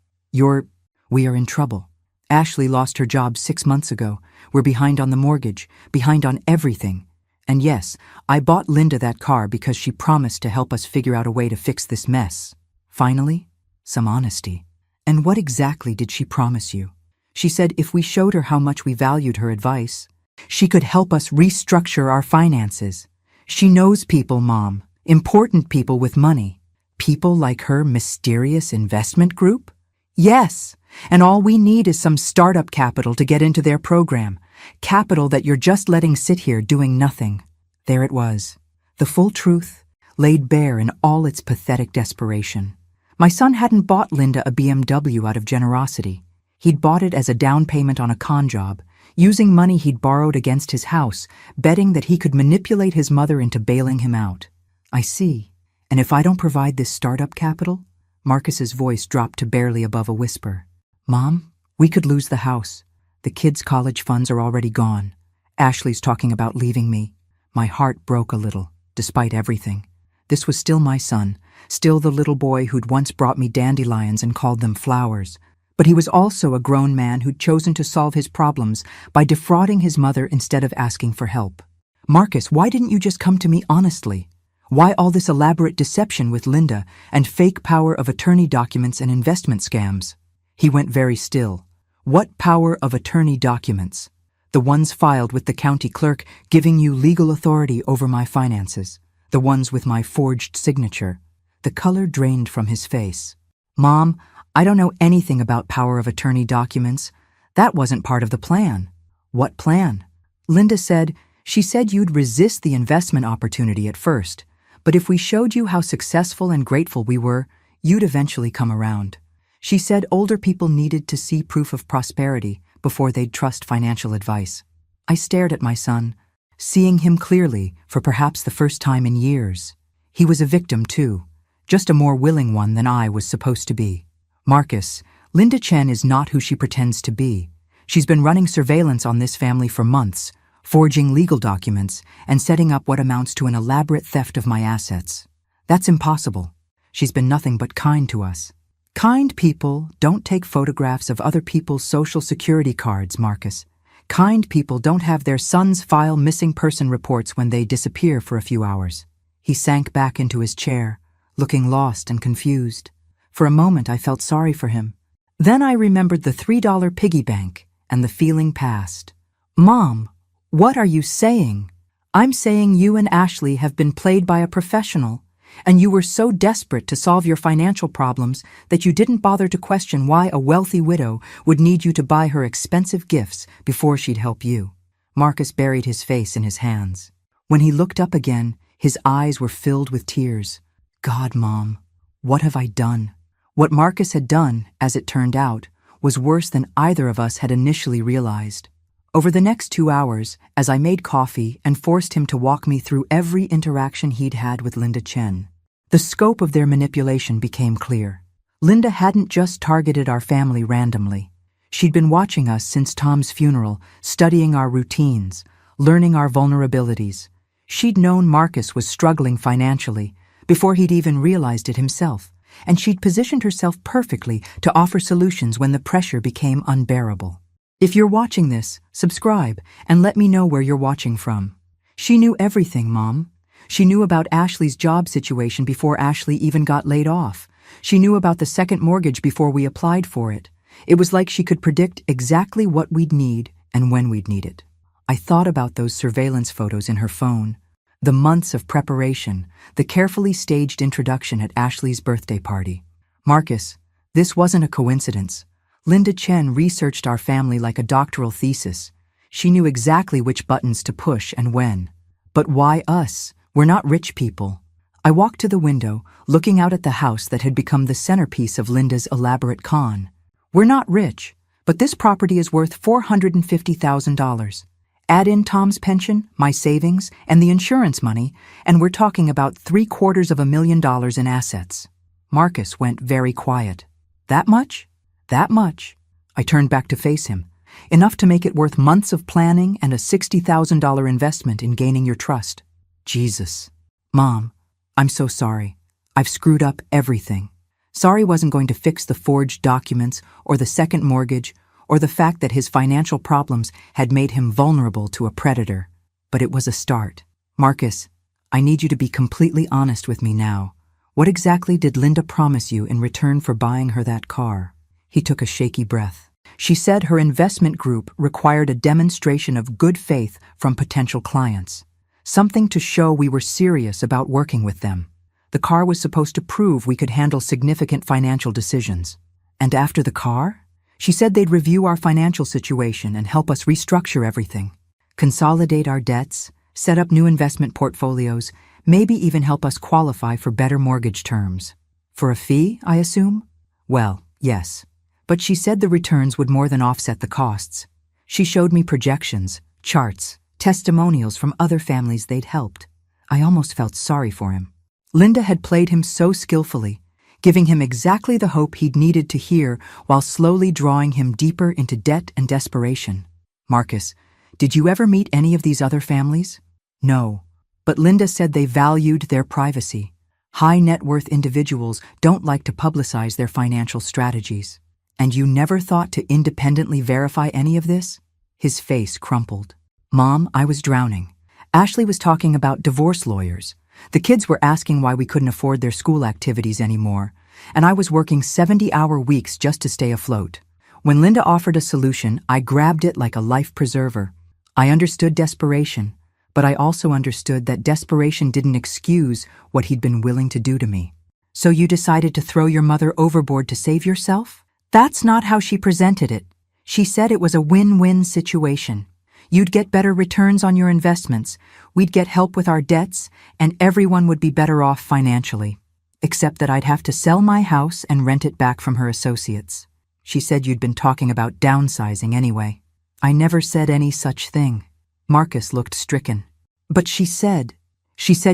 We are in trouble. Ashley lost her job 6 months ago. We're behind on the mortgage, behind on everything. And yes, I bought Linda that car because she promised to help us figure out a way to fix this mess. Finally, some honesty. And what exactly did she promise you? She said if we showed her how much we valued her advice, she could help us restructure our finances. She knows people, Mom, important people with money. People like her mysterious investment group? Yes, and all we need is some startup capital to get into their program. Capital that you're just letting sit here doing nothing. There it was. The full truth, laid bare in all its pathetic desperation. My son hadn't bought Linda a BMW out of generosity. He'd bought it as a down payment on a con job, using money he'd borrowed against his house, betting that he could manipulate his mother into bailing him out. I see. And if I don't provide this startup capital? Marcus's voice dropped to barely above a whisper. Mom, we could lose the house. The kids' college funds are already gone. Ashley's talking about leaving me. My heart broke a little, despite everything. This was still my son, still the little boy who'd once brought me dandelions and called them flowers. But he was also a grown man who'd chosen to solve his problems by defrauding his mother instead of asking for help. Marcus, why didn't you just come to me honestly? Why all this elaborate deception with Linda and fake power of attorney documents and investment scams? He went very still. What power of attorney documents? The ones filed with the county clerk giving you legal authority over my finances. The ones with my forged signature. The color drained from his face. Mom, I don't know anything about power of attorney documents. That wasn't part of the plan. What plan? Linda said, she said you'd resist the investment opportunity at first, but if we showed you how successful and grateful we were, you'd eventually come around. She said older people needed to see proof of prosperity before they'd trust financial advice. I stared at my son, seeing him clearly for perhaps the first time in years. He was a victim too, just a more willing one than I was supposed to be. Marcus, Linda Chen is not who she pretends to be. She's been running surveillance on this family for months, forging legal documents, and setting up what amounts to an elaborate theft of my assets. That's impossible. She's been nothing but kind to us. Kind people don't take photographs of other people's social security cards, Marcus. Kind people don't have their sons file missing person reports when they disappear for a few hours. He sank back into his chair, looking lost and confused. For a moment, I felt sorry for him. Then I remembered the $3 piggy bank, and the feeling passed. Mom, what are you saying? I'm saying you and Ashley have been played by a professional, and you were so desperate to solve your financial problems that you didn't bother to question why a wealthy widow would need you to buy her expensive gifts before she'd help you. Marcus buried his face in his hands. When he looked up again, his eyes were filled with tears. God, Mom, what have I done? What Marcus had done, as it turned out, was worse than either of us had initially realized. Over the next 2 hours, as I made coffee and forced him to walk me through every interaction he'd had with Linda Chen, the scope of their manipulation became clear. Linda hadn't just targeted our family randomly. She'd been watching us since Tom's funeral, studying our routines, learning our vulnerabilities. She'd known Marcus was struggling financially before he'd even realized it himself, and she'd positioned herself perfectly to offer solutions when the pressure became unbearable. If you're watching this, subscribe and let me know where you're watching from. She knew everything, Mom. She knew about Ashley's job situation before Ashley even got laid off. She knew about the second mortgage before we applied for it. It was like she could predict exactly what we'd need and when we'd need it. I thought about those surveillance photos in her phone, the months of preparation, the carefully staged introduction at Ashley's birthday party. Marcus, this wasn't a coincidence. Linda Chen researched our family like a doctoral thesis. She knew exactly which buttons to push and when. But why us? We're not rich people. I walked to the window, looking out at the house that had become the centerpiece of Linda's elaborate con. We're not rich, but this property is worth $450,000. Add in Tom's pension, my savings, and the insurance money, and we're talking about $750,000 in assets. Marcus went very quiet. That much? That much. I turned back to face him. Enough to make it worth months of planning and a $60,000 investment in gaining your trust. Jesus. Mom, I'm so sorry. I've screwed up everything. Sorry wasn't going to fix the forged documents or the second mortgage or the fact that his financial problems had made him vulnerable to a predator. But it was a start. Marcus, I need you to be completely honest with me now. What exactly did Linda promise you in return for buying her that car? He took a shaky breath. She said her investment group required a demonstration of good faith from potential clients. Something to show we were serious about working with them. The car was supposed to prove we could handle significant financial decisions. And after the car? She said they'd review our financial situation and help us restructure everything. Consolidate our debts, set up new investment portfolios, maybe even help us qualify for better mortgage terms. For a fee, I assume? Well, yes. But she said the returns would more than offset the costs. She showed me projections, charts, testimonials from other families they'd helped. I almost felt sorry for him. Linda had played him so skillfully, giving him exactly the hope he'd needed to hear while slowly drawing him deeper into debt and desperation. Marcus, did you ever meet any of these other families? No, but Linda said they valued their privacy. High net worth individuals don't like to publicize their financial strategies. And you never thought to independently verify any of this? His face crumpled. Mom, I was drowning. Ashley was talking about divorce lawyers. The kids were asking why we couldn't afford their school activities anymore, and I was working 70-hour weeks just to stay afloat. When Linda offered a solution, I grabbed it like a life preserver. I understood desperation, but I also understood that desperation didn't excuse what he'd been willing to do to me. So you decided to throw your mother overboard to save yourself? That's not how she presented it. She said it was a win-win situation. You'd get better returns on your investments, we'd get help with our debts, and everyone would be better off financially. Except that I'd have to sell my house and rent it back from her associates. She said you'd been talking about downsizing anyway. I never said any such thing. Marcus looked stricken. But she said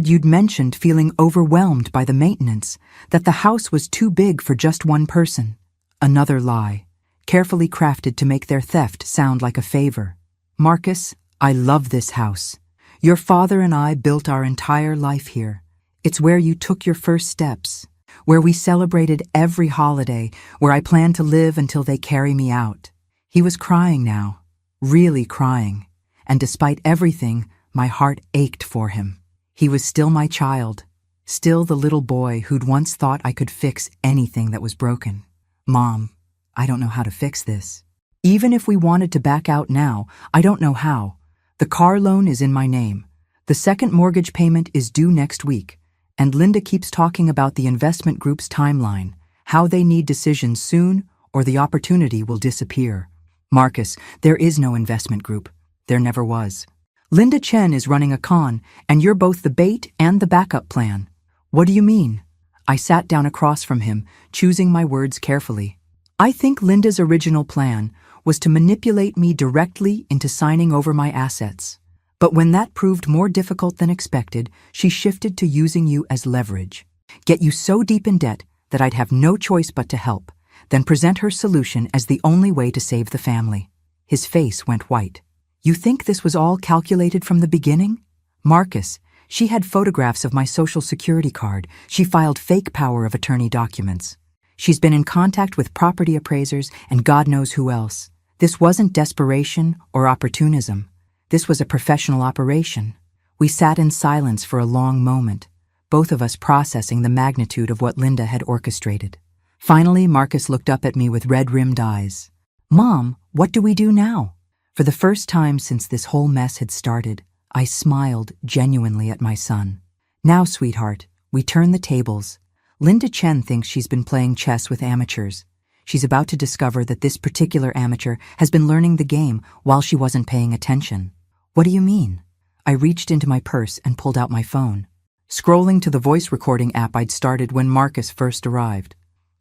you'd mentioned feeling overwhelmed by the maintenance, that the house was too big for just one person. Another lie, carefully crafted to make their theft sound like a favor. Marcus, I love this house. Your father and I built our entire life here. It's where you took your first steps, where we celebrated every holiday, where I plan to live until they carry me out. He was crying now, really crying, and despite everything, my heart ached for him. He was still my child, still the little boy who'd once thought I could fix anything that was broken. Mom, I don't know how to fix this. Even if we wanted to back out now, I don't know how. The car loan is in my name. The second mortgage payment is due next week. And Linda keeps talking about the investment group's timeline, how they need decisions soon or the opportunity will disappear. Marcus, there is no investment group. There never was. Linda Chen is running a con, and you're both the bait and the backup plan. What do you mean? I sat down across from him, choosing my words carefully. I think Linda's original plan, was to manipulate me directly into signing over my assets. But when that proved more difficult than expected, she shifted to using you as leverage. Get you so deep in debt that I'd have no choice but to help, then present her solution as the only way to save the family. His face went white. You think this was all calculated from the beginning? Marcus, she had photographs of my social security card. She filed fake power of attorney documents. She's been in contact with property appraisers and God knows who else. This wasn't desperation or opportunism. This was a professional operation. We sat in silence for a long moment, both of us processing the magnitude of what Linda had orchestrated. Finally, Marcus looked up at me with red-rimmed eyes. Mom, what do we do now? For the first time since this whole mess had started, I smiled genuinely at my son. Now, sweetheart, we turn the tables. Linda Chen thinks she's been playing chess with amateurs. She's about to discover that this particular amateur has been learning the game while she wasn't paying attention. What do you mean? I reached into my purse and pulled out my phone, scrolling to the voice recording app I'd started when Marcus first arrived.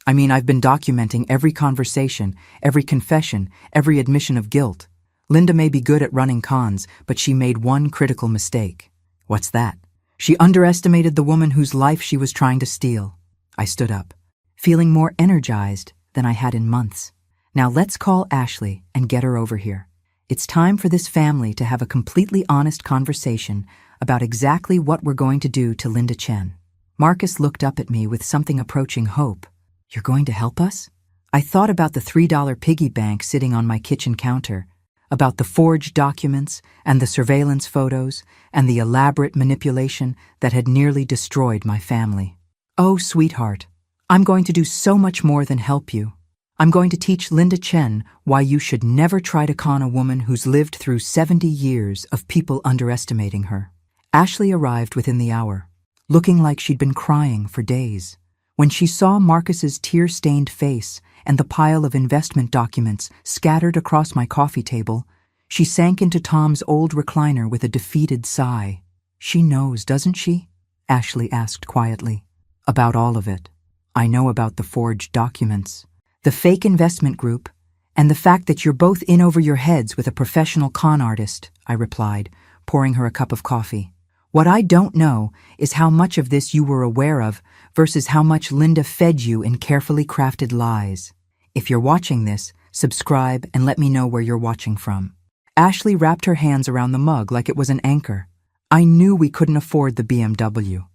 I've been documenting every conversation, every confession, every admission of guilt. Linda may be good at running cons, but she made one critical mistake. What's that? She underestimated the woman whose life she was trying to steal. I stood up, feeling more energized than I had in months. Now let's call Ashley and get her over here. It's time for this family to have a completely honest conversation about exactly what we're going to do to Linda Chen. Marcus looked up at me with something approaching hope. You're going to help us? I thought about the $3 piggy bank sitting on my kitchen counter, about the forged documents and the surveillance photos and the elaborate manipulation that had nearly destroyed my family. Oh, sweetheart, I'm going to do so much more than help you. I'm going to teach Linda Chen why you should never try to con a woman who's lived through 70 years of people underestimating her. Ashley arrived within the hour, looking like she'd been crying for days. When she saw Marcus's tear-stained face and the pile of investment documents scattered across my coffee table, she sank into Tom's old recliner with a defeated sigh. She knows, doesn't she? Ashley asked quietly. About all of it. I know about the forged documents, the fake investment group, and the fact that you're both in over your heads with a professional con artist, I replied, pouring her a cup of coffee. What I don't know is how much of this you were aware of versus how much Linda fed you in carefully crafted lies. If you're watching this, subscribe and let me know where you're watching from. Ashley wrapped her hands around the mug like it was an anchor. I knew we couldn't afford the BMW.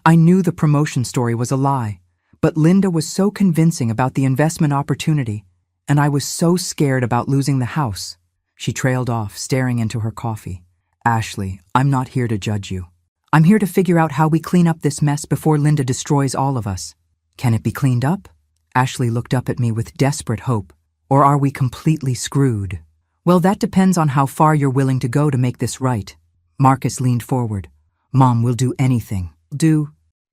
I knew the promotion story was a lie. But Linda was so convincing about the investment opportunity, and I was so scared about losing the house. She trailed off, staring into her coffee. Ashley, I'm not here to judge you. I'm here to figure out how we clean up this mess before Linda destroys all of us. Can it be cleaned up? Ashley looked up at me with desperate hope. Or are we completely screwed? Well, that depends on how far you're willing to go to make this right. Marcus leaned forward. Mom, we'll do anything.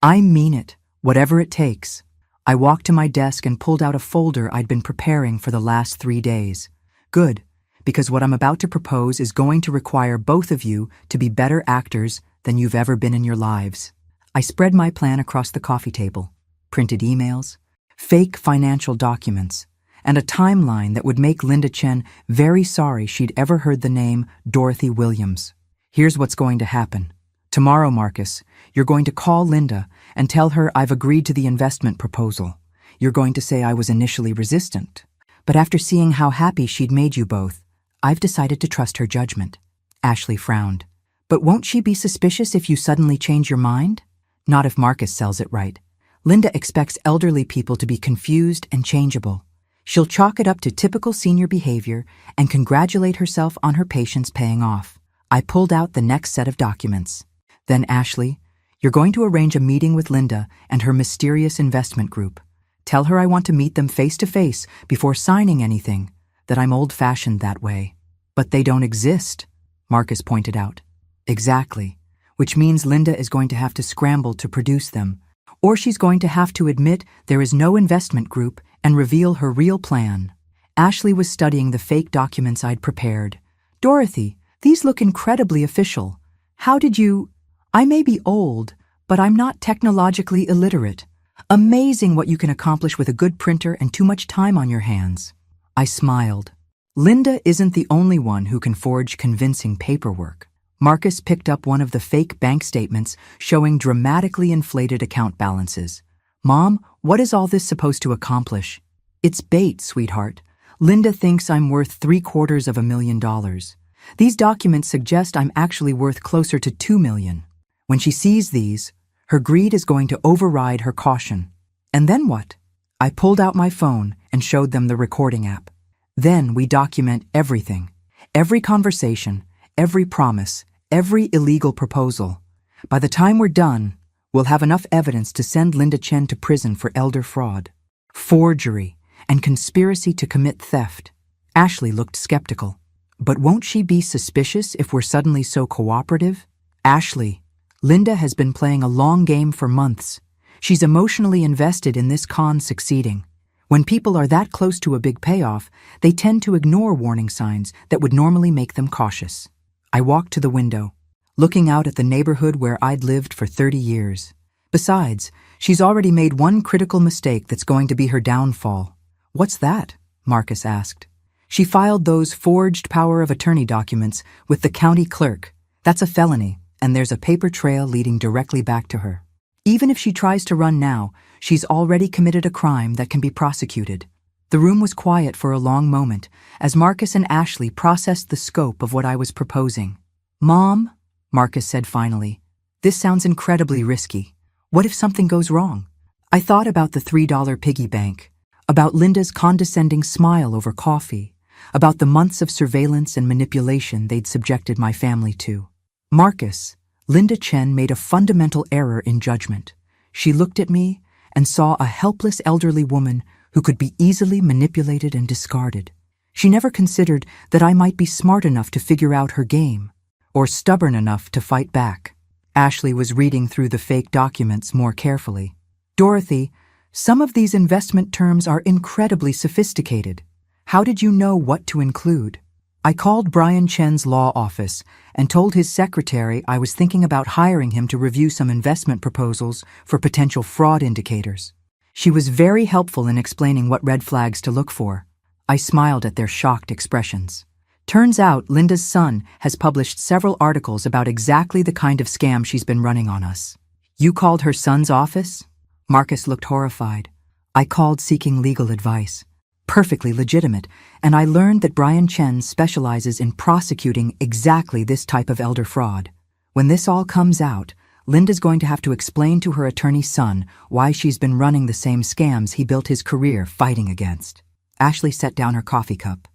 I mean it. Whatever it takes. I walked to my desk and pulled out a folder I'd been preparing for the last 3 days. Good, because what I'm about to propose is going to require both of you to be better actors than you've ever been in your lives. I spread my plan across the coffee table, printed emails, fake financial documents, and a timeline that would make Linda Chen very sorry she'd ever heard the name Dorothy Williams. Here's what's going to happen. Tomorrow, Marcus, you're going to call Linda and tell her I've agreed to the investment proposal. You're going to say I was initially resistant. But after seeing how happy she'd made you both, I've decided to trust her judgment. Ashley frowned. But won't she be suspicious if you suddenly change your mind? Not if Marcus sells it right. Linda expects elderly people to be confused and changeable. She'll chalk it up to typical senior behavior and congratulate herself on her patience paying off. I pulled out the next set of documents. Then, Ashley, you're going to arrange a meeting with Linda and her mysterious investment group. Tell her I want to meet them face to face before signing anything, that I'm old-fashioned that way. But they don't exist, Marcus pointed out. Exactly, which means Linda is going to have to scramble to produce them, or she's going to have to admit there is no investment group and reveal her real plan. Ashley was studying the fake documents I'd prepared. Dorothy, these look incredibly official. How did you... I may be old, but I'm not technologically illiterate. Amazing what you can accomplish with a good printer and too much time on your hands. I smiled. Linda isn't the only one who can forge convincing paperwork. Marcus picked up one of the fake bank statements showing dramatically inflated account balances. Mom, what is all this supposed to accomplish? It's bait, sweetheart. Linda thinks I'm worth $750,000. These documents suggest I'm actually worth closer to $2 million. When she sees these, her greed is going to override her caution. And then what? I pulled out my phone and showed them the recording app. Then we document everything. Every conversation, every promise, every illegal proposal. By the time we're done, we'll have enough evidence to send Linda Chen to prison for elder fraud, forgery, and conspiracy to commit theft. Ashley looked skeptical. But won't she be suspicious if we're suddenly so cooperative? Ashley, Linda has been playing a long game for months. She's emotionally invested in this con succeeding. When people are that close to a big payoff, they tend to ignore warning signs that would normally make them cautious. I walked to the window, looking out at the neighborhood where I'd lived for 30 years. Besides, she's already made one critical mistake that's going to be her downfall. What's that? Marcus asked. She filed those forged power of attorney documents with the county clerk. That's a felony, and there's a paper trail leading directly back to her. Even if she tries to run now, she's already committed a crime that can be prosecuted. The room was quiet for a long moment as Marcus and Ashley processed the scope of what I was proposing. Mom, Marcus said finally, this sounds incredibly risky. What if something goes wrong? I thought about the $3 piggy bank, about Linda's condescending smile over coffee, about the months of surveillance and manipulation they'd subjected my family to. Marcus, Linda Chen made a fundamental error in judgment. She looked at me and saw a helpless elderly woman who could be easily manipulated and discarded. She never considered that I might be smart enough to figure out her game, or stubborn enough to fight back. Ashley was reading through the fake documents more carefully. Dorothy, some of these investment terms are incredibly sophisticated. How did you know what to include? I called Brian Chen's law office and told his secretary I was thinking about hiring him to review some investment proposals for potential fraud indicators. She was very helpful in explaining what red flags to look for. I smiled at their shocked expressions. Turns out Linda's son has published several articles about exactly the kind of scam she's been running on us. You called her son's office? Marcus looked horrified. I called seeking legal advice. Perfectly legitimate, and I learned that Brian Chen specializes in prosecuting exactly this type of elder fraud. When this all comes out, Linda's going to have to explain to her attorney's son why she's been running the same scams he built his career fighting against. Ashley set down her coffee cup,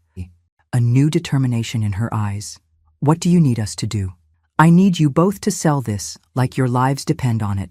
a new determination in her eyes. What do you need us to do? I need you both to sell this like your lives depend on it,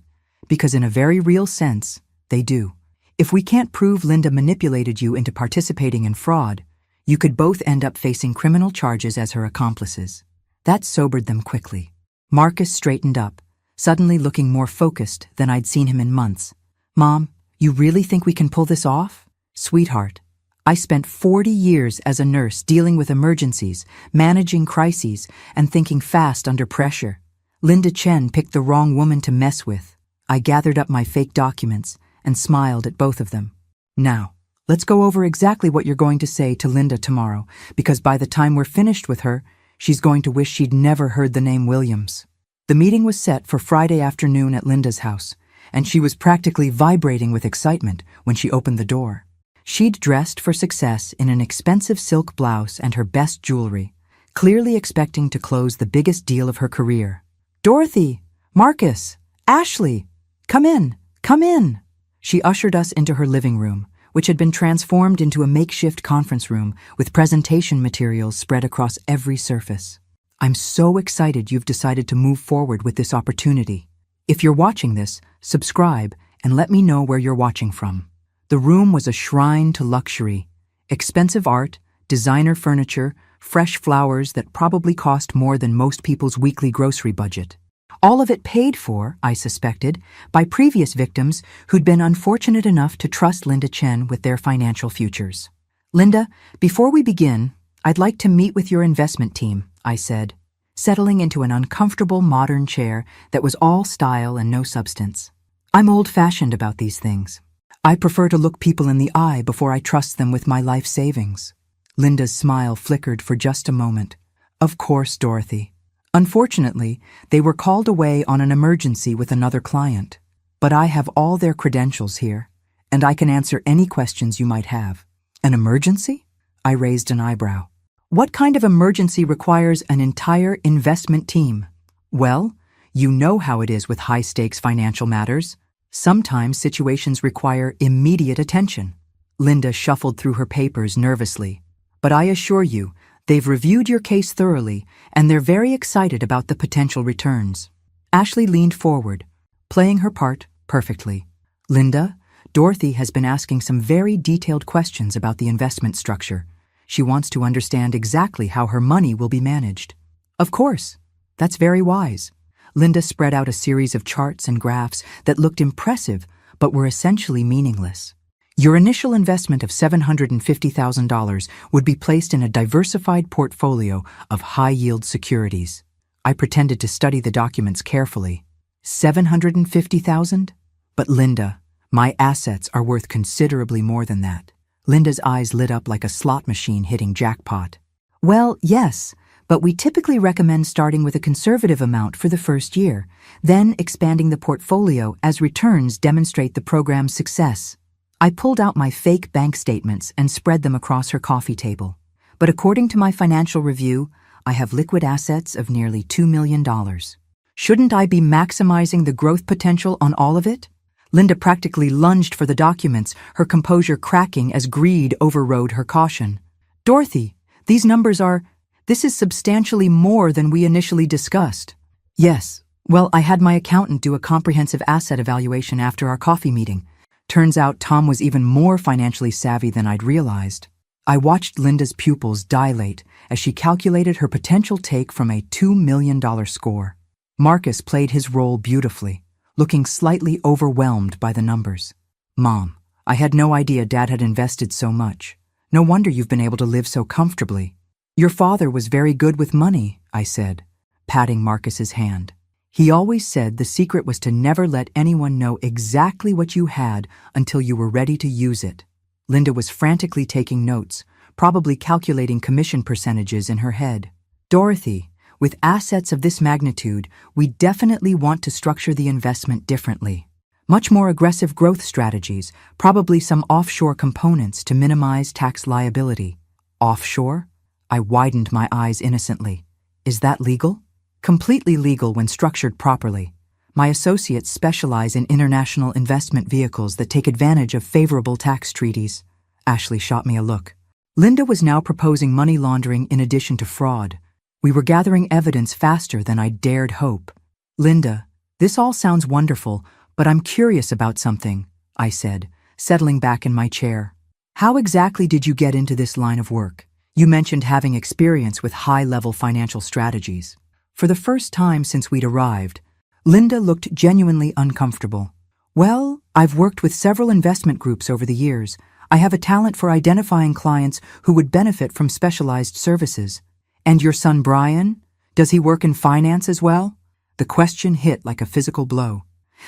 because in a very real sense, they do. If we can't prove Linda manipulated you into participating in fraud, you could both end up facing criminal charges as her accomplices. That sobered them quickly. Marcus straightened up, suddenly looking more focused than I'd seen him in months. Mom, you really think we can pull this off? Sweetheart, I spent 40 years as a nurse dealing with emergencies, managing crises, and thinking fast under pressure. Linda Chen picked the wrong woman to mess with. I gathered up my fake documents and smiled at both of them. Now, let's go over exactly what you're going to say to Linda tomorrow, because by the time we're finished with her, she's going to wish she'd never heard the name Williams. The meeting was set for Friday afternoon at Linda's house, and she was practically vibrating with excitement when she opened the door. She'd dressed for success in an expensive silk blouse and her best jewelry, clearly expecting to close the biggest deal of her career. Dorothy, Marcus, Ashley, come in, come in. She ushered us into her living room, which had been transformed into a makeshift conference room with presentation materials spread across every surface. I'm so excited you've decided to move forward with this opportunity. If you're watching this, subscribe and let me know where you're watching from. The room was a shrine to luxury. Expensive art, designer furniture, fresh flowers that probably cost more than most people's weekly grocery budget. All of it paid for, I suspected, by previous victims who'd been unfortunate enough to trust Linda Chen with their financial futures. Linda, before we begin, I'd like to meet with your investment team, I said, settling into an uncomfortable modern chair that was all style and no substance. I'm old-fashioned about these things. I prefer to look people in the eye before I trust them with my life savings. Linda's smile flickered for just a moment. Of course, Dorothy. Unfortunately, they were called away on an emergency with another client. But I have all their credentials here, and I can answer any questions you might have. An emergency? I raised an eyebrow. What kind of emergency requires an entire investment team? Well, you know how it is with high-stakes financial matters. Sometimes situations require immediate attention. Linda shuffled through her papers nervously. But I assure you, they've reviewed your case thoroughly, and they're very excited about the potential returns. Ashley leaned forward, playing her part perfectly. Linda, Dorothy has been asking some very detailed questions about the investment structure. She wants to understand exactly how her money will be managed. Of course, that's very wise. Linda spread out a series of charts and graphs that looked impressive but were essentially meaningless. Your initial investment of $750,000 would be placed in a diversified portfolio of high-yield securities. I pretended to study the documents carefully. $750,000? But Linda, my assets are worth considerably more than that. Linda's eyes lit up like a slot machine hitting jackpot. Well, yes, but we typically recommend starting with a conservative amount for the first year, then expanding the portfolio as returns demonstrate the program's success. I pulled out my fake bank statements and spread them across her coffee table. But according to my financial review, I have liquid assets of nearly $2 million. Shouldn't I be maximizing the growth potential on all of it? Linda practically lunged for the documents, her composure cracking as greed overrode her caution. Dorothy, these numbers this is substantially more than we initially discussed. Yes, well, I had my accountant do a comprehensive asset evaluation after our coffee meeting. Turns out Tom was even more financially savvy than I'd realized. I watched Linda's pupils dilate as she calculated her potential take from a $2 million score. Marcus played his role beautifully, looking slightly overwhelmed by the numbers. Mom, I had no idea Dad had invested so much. No wonder you've been able to live so comfortably. Your father was very good with money, I said, patting Marcus's hand. He always said the secret was to never let anyone know exactly what you had until you were ready to use it. Linda was frantically taking notes, probably calculating commission percentages in her head. Dorothy, with assets of this magnitude, we definitely want to structure the investment differently. Much more aggressive growth strategies, probably some offshore components to minimize tax liability. Offshore? I widened my eyes innocently. Is that legal? Completely legal when structured properly. My associates specialize in international investment vehicles that take advantage of favorable tax treaties. Ashley shot me a look. Linda was now proposing money laundering in addition to fraud. We were gathering evidence faster than I dared hope. Linda, this all sounds wonderful, but I'm curious about something, I said, settling back in my chair. How exactly did you get into this line of work? You mentioned having experience with high-level financial strategies. For the first time since we'd arrived, Linda looked genuinely uncomfortable. Well, I've worked with several investment groups over the years. I have a talent for identifying clients who would benefit from specialized services. And your son Brian? Does he work in finance as well? The question hit like a physical blow.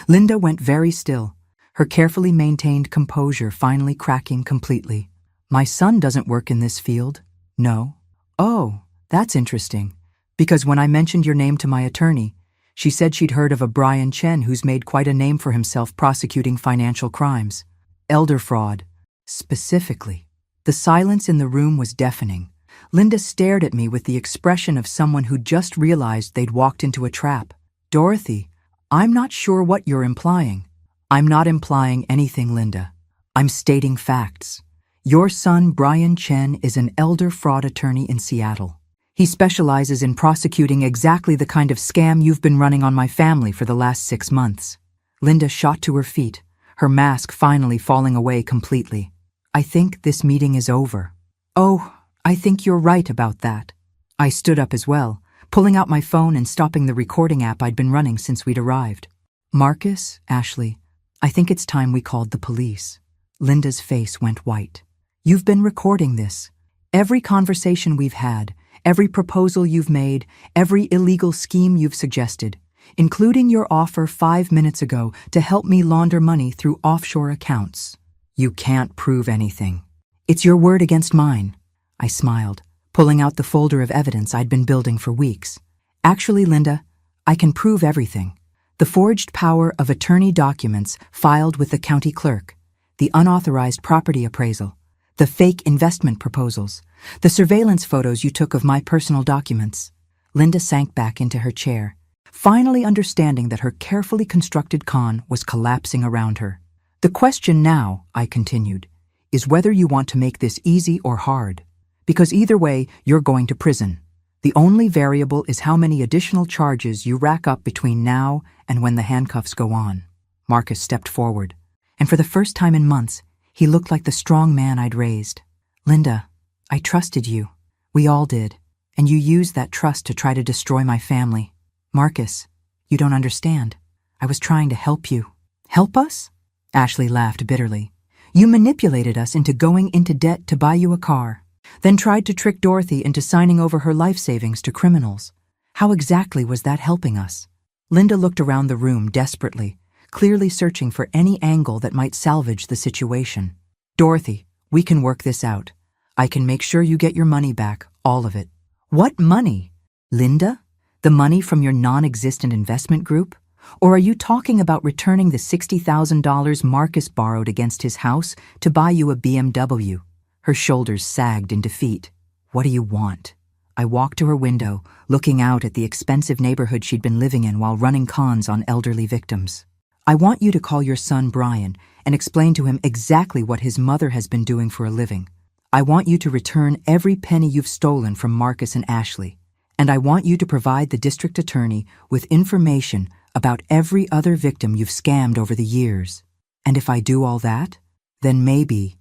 Linda went very still, her carefully maintained composure finally cracking completely. My son doesn't work in this field. No. Oh, that's interesting. Because when I mentioned your name to my attorney, she said she'd heard of a Brian Chen who's made quite a name for himself prosecuting financial crimes. Elder fraud, specifically. The silence in the room was deafening. Linda stared at me with the expression of someone who'd just realized they'd walked into a trap. Dorothy, I'm not sure what you're implying. I'm not implying anything, Linda. I'm stating facts. Your son, Brian Chen, is an elder fraud attorney in Seattle. He specializes in prosecuting exactly the kind of scam you've been running on my family for the last 6 months. Linda shot to her feet, her mask finally falling away completely. I think this meeting is over. Oh, I think you're right about that. I stood up as well, pulling out my phone and stopping the recording app I'd been running since we'd arrived. Marcus, Ashley, I think it's time we called the police. Linda's face went white. You've been recording this. Every conversation we've had, every proposal you've made, every illegal scheme you've suggested, including your offer 5 minutes ago to help me launder money through offshore accounts. You can't prove anything. It's your word against mine. I smiled, pulling out the folder of evidence I'd been building for weeks. Actually, Linda, I can prove everything. The forged power of attorney documents filed with the county clerk, the unauthorized property appraisal, the fake investment proposals, the surveillance photos you took of my personal documents. Linda sank back into her chair, finally understanding that her carefully constructed con was collapsing around her. The question now, I continued, is whether you want to make this easy or hard. Because either way, you're going to prison. The only variable is how many additional charges you rack up between now and when the handcuffs go on. Marcus stepped forward, and for the first time in months, he looked like the strong man I'd raised. Linda, I trusted you. We all did. And you used that trust to try to destroy my family. Marcus, you don't understand. I was trying to help you. Help us? Ashley laughed bitterly. You manipulated us into going into debt to buy you a car, then tried to trick Dorothy into signing over her life savings to criminals. How exactly was that helping us? Linda looked around the room desperately, clearly searching for any angle that might salvage the situation. Dorothy, we can work this out. I can make sure you get your money back, all of it. What money? Linda? The money from your non-existent investment group? Or are you talking about returning the $60,000 Marcus borrowed against his house to buy you a BMW? Her shoulders sagged in defeat. What do you want? I walked to her window, looking out at the expensive neighborhood she'd been living in while running cons on elderly victims. I want you to call your son Brian and explain to him exactly what his mother has been doing for a living. I want you to return every penny you've stolen from Marcus and Ashley. And I want you to provide the district attorney with information about every other victim you've scammed over the years. And if I do all that, then maybe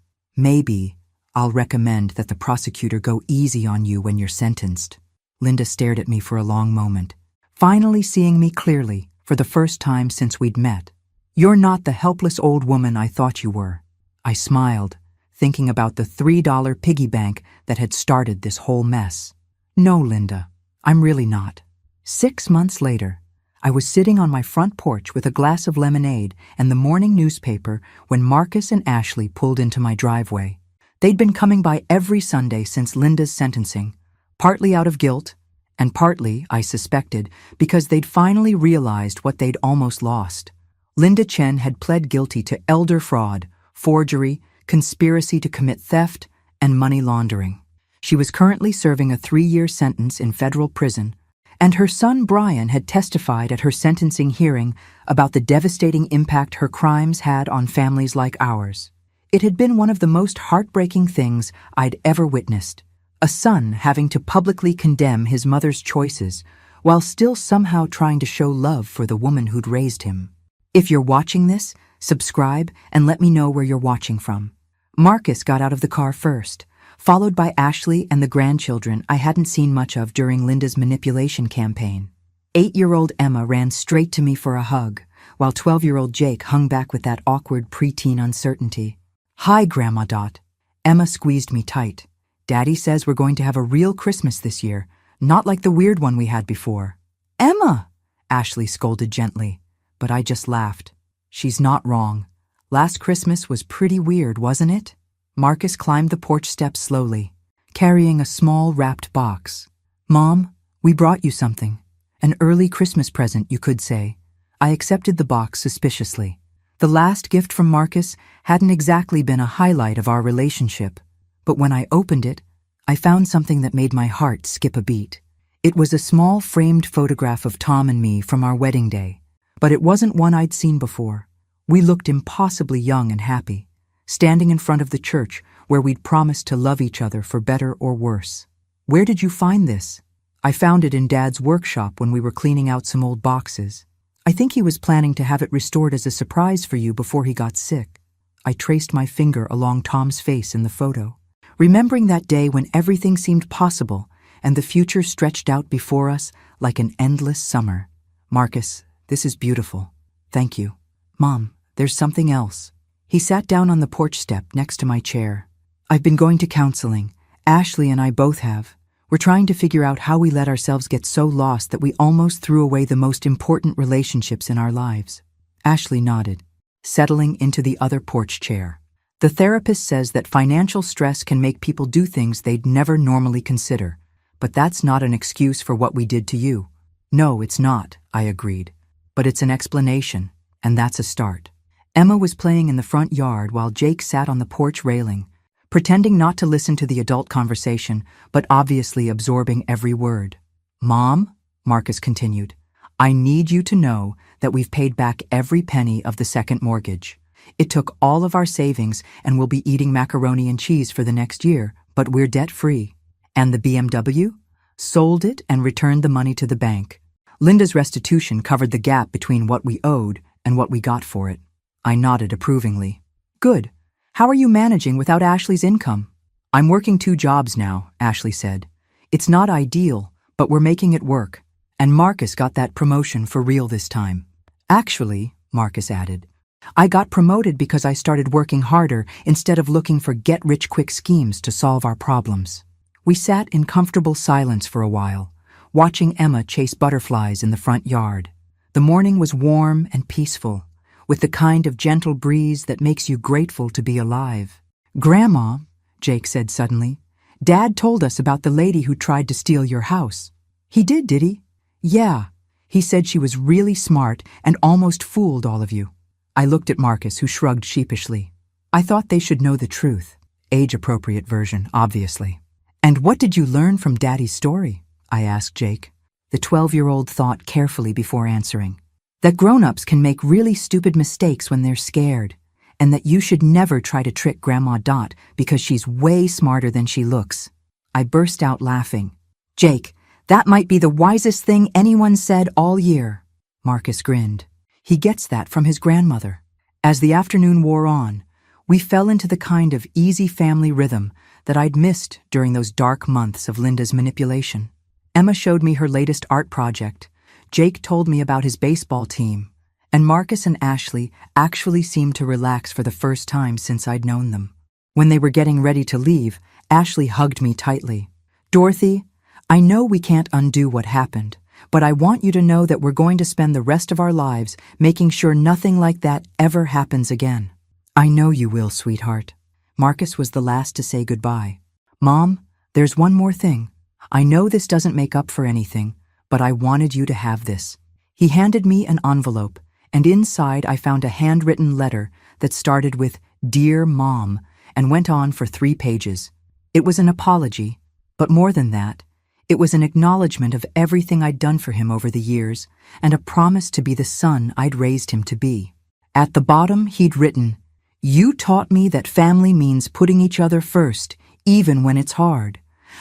I'll recommend that the prosecutor go easy on you when you're sentenced. Linda stared at me for a long moment, finally seeing me clearly for the first time since we'd met. You're not the helpless old woman I thought you were. I smiled, thinking about the $3 piggy bank that had started this whole mess. No, Linda, I'm really not. 6 months later, I was sitting on my front porch with a glass of lemonade and the morning newspaper when Marcus and Ashley pulled into my driveway. They'd been coming by every Sunday since Linda's sentencing, partly out of guilt, and partly, I suspected, because they'd finally realized what they'd almost lost. Linda Chen had pled guilty to elder fraud, forgery, conspiracy to commit theft, and money laundering. She was currently serving a 3-year sentence in federal prison, and her son Brian had testified at her sentencing hearing about the devastating impact her crimes had on families like ours. It had been one of the most heartbreaking things I'd ever witnessed, a son having to publicly condemn his mother's choices while still somehow trying to show love for the woman who'd raised him. If you're watching this, subscribe and let me know where you're watching from. Marcus got out of the car first, followed by Ashley and the grandchildren I hadn't seen much of during Linda's manipulation campaign. 8-year-old Emma ran straight to me for a hug, while 12-year-old Jake hung back with that awkward preteen uncertainty. Hi, Grandma Dot. Emma squeezed me tight. Daddy says we're going to have a real Christmas this year, not like the weird one we had before. Emma! Ashley scolded gently, but I just laughed. She's not wrong. Last Christmas was pretty weird, wasn't it? Marcus climbed the porch steps slowly, carrying a small wrapped box. Mom, we brought you something. An early Christmas present, you could say. I accepted the box suspiciously. The last gift from Marcus hadn't exactly been a highlight of our relationship, but when I opened it, I found something that made my heart skip a beat. It was a small framed photograph of Tom and me from our wedding day, but it wasn't one I'd seen before. We looked impossibly young and happy, standing in front of the church where we'd promised to love each other for better or worse. Where did you find this? I found it in Dad's workshop when we were cleaning out some old boxes. I think he was planning to have it restored as a surprise for you before he got sick. I traced my finger along Tom's face in the photo, remembering that day when everything seemed possible and the future stretched out before us like an endless summer. Marcus, this is beautiful. Thank you. Mom, there's something else. He sat down on the porch step next to my chair. I've been going to counseling. Ashley and I both have. We're trying to figure out how we let ourselves get so lost that we almost threw away the most important relationships in our lives. Ashley nodded, settling into the other porch chair. The therapist says that financial stress can make people do things they'd never normally consider. But that's not an excuse for what we did to you. No, it's not, I agreed. But it's an explanation, and that's a start. Emma was playing in the front yard while Jake sat on the porch railing, pretending not to listen to the adult conversation, but obviously absorbing every word. Mom, Marcus continued, I need you to know that we've paid back every penny of the second mortgage. It took all of our savings and we'll be eating macaroni and cheese for the next year, but we're debt-free. And the BMW? Sold it and returned the money to the bank. Linda's restitution covered the gap between what we owed and what we got for it. I nodded approvingly. Good. How are you managing without Ashley's income? I'm working 2 jobs now, Ashley said. It's not ideal, but we're making it work. And Marcus got that promotion for real this time. Actually, Marcus added, I got promoted because I started working harder instead of looking for get-rich-quick schemes to solve our problems. We sat in comfortable silence for a while, watching Emma chase butterflies in the front yard. The morning was warm and peaceful, with the kind of gentle breeze that makes you grateful to be alive. Grandma, Jake said suddenly, Dad told us about the lady who tried to steal your house. He did he? Yeah. He said she was really smart and almost fooled all of you. I looked at Marcus, who shrugged sheepishly. I thought they should know the truth. Age-appropriate version, obviously. And what did you learn from Daddy's story? I asked Jake. The 12-year-old thought carefully before answering. That grown-ups can make really stupid mistakes when they're scared, and that you should never try to trick Grandma Dot because she's way smarter than she looks. I burst out laughing. Jake, that might be the wisest thing anyone said all year. Marcus grinned. He gets that from his grandmother. As the afternoon wore on, we fell into the kind of easy family rhythm that I'd missed during those dark months of Linda's manipulation. Emma showed me her latest art project. Jake told me about his baseball team. And Marcus and Ashley actually seemed to relax for the first time since I'd known them. When they were getting ready to leave, Ashley hugged me tightly. Dorothy, I know we can't undo what happened, but I want you to know that we're going to spend the rest of our lives making sure nothing like that ever happens again. I know you will, sweetheart. Marcus was the last to say goodbye. Mom, there's one more thing. I know this doesn't make up for anything, but I wanted you to have this. He handed me an envelope, and inside I found a handwritten letter that started with Dear Mom and went on for 3 pages. It was an apology, but more than that, it was an acknowledgement of everything I'd done for him over the years and a promise to be the son I'd raised him to be. At the bottom, he'd written, You taught me that family means putting each other first, even when it's hard.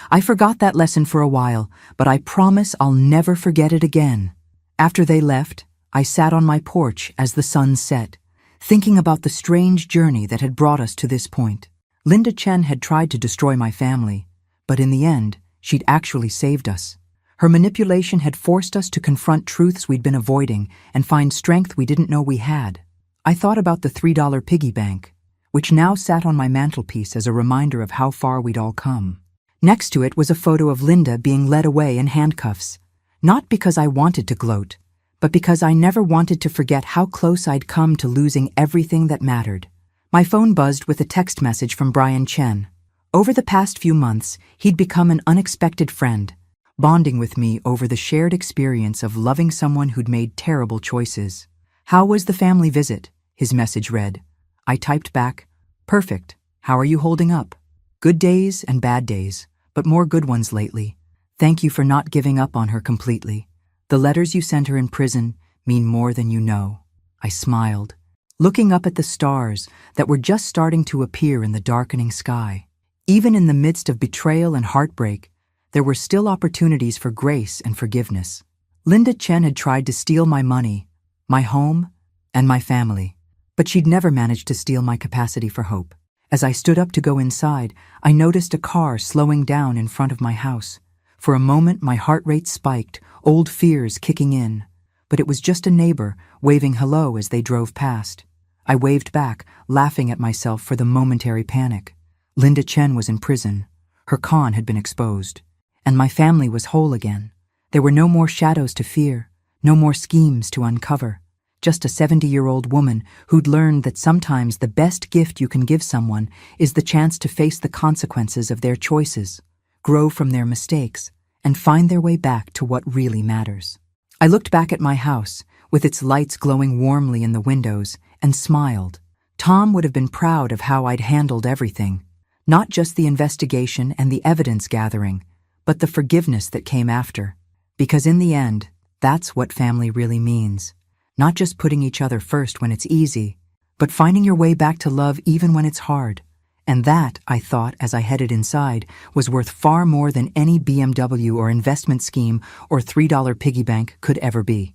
I forgot that lesson for a while, but I promise I'll never forget it again. After they left, I sat on my porch as the sun set, thinking about the strange journey that had brought us to this point. Linda Chen had tried to destroy my family, but in the end, she'd actually saved us. Her manipulation had forced us to confront truths we'd been avoiding and find strength we didn't know we had. I thought about the $3 piggy bank, which now sat on my mantelpiece as a reminder of how far we'd all come. Next to it was a photo of Linda being led away in handcuffs, not because I wanted to gloat, but because I never wanted to forget how close I'd come to losing everything that mattered. My phone buzzed with a text message from Brian Chen. Over the past few months, he'd become an unexpected friend, bonding with me over the shared experience of loving someone who'd made terrible choices. How was the family visit? His message read. I typed back, Perfect. How are you holding up? Good days and bad days, but more good ones lately. Thank you for not giving up on her completely. The letters you sent her in prison mean more than you know. I smiled, looking up at the stars that were just starting to appear in the darkening sky. Even in the midst of betrayal and heartbreak, there were still opportunities for grace and forgiveness. Linda Chen had tried to steal my money, my home, and my family, but she'd never managed to steal my capacity for hope. As I stood up to go inside, I noticed a car slowing down in front of my house. For a moment, my heart rate spiked, old fears kicking in. But it was just a neighbor, waving hello as they drove past. I waved back, laughing at myself for the momentary panic. Linda Chen was in prison. Her con had been exposed. And my family was whole again. There were no more shadows to fear, no more schemes to uncover. just a 70-year-old woman who'd learned that sometimes the best gift you can give someone is the chance to face the consequences of their choices, grow from their mistakes, and find their way back to what really matters. I looked back at my house, with its lights glowing warmly in the windows, and smiled. Tom would have been proud of how I'd handled everything, not just the investigation and the evidence gathering, but the forgiveness that came after. Because in the end, that's what family really means. Not just putting each other first when it's easy, but finding your way back to love even when it's hard. And that, I thought as I headed inside, was worth far more than any BMW or investment scheme or $3 piggy bank could ever be.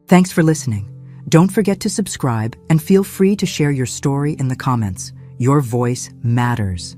Thanks for listening. Don't forget to subscribe and feel free to share your story in the comments. Your voice matters.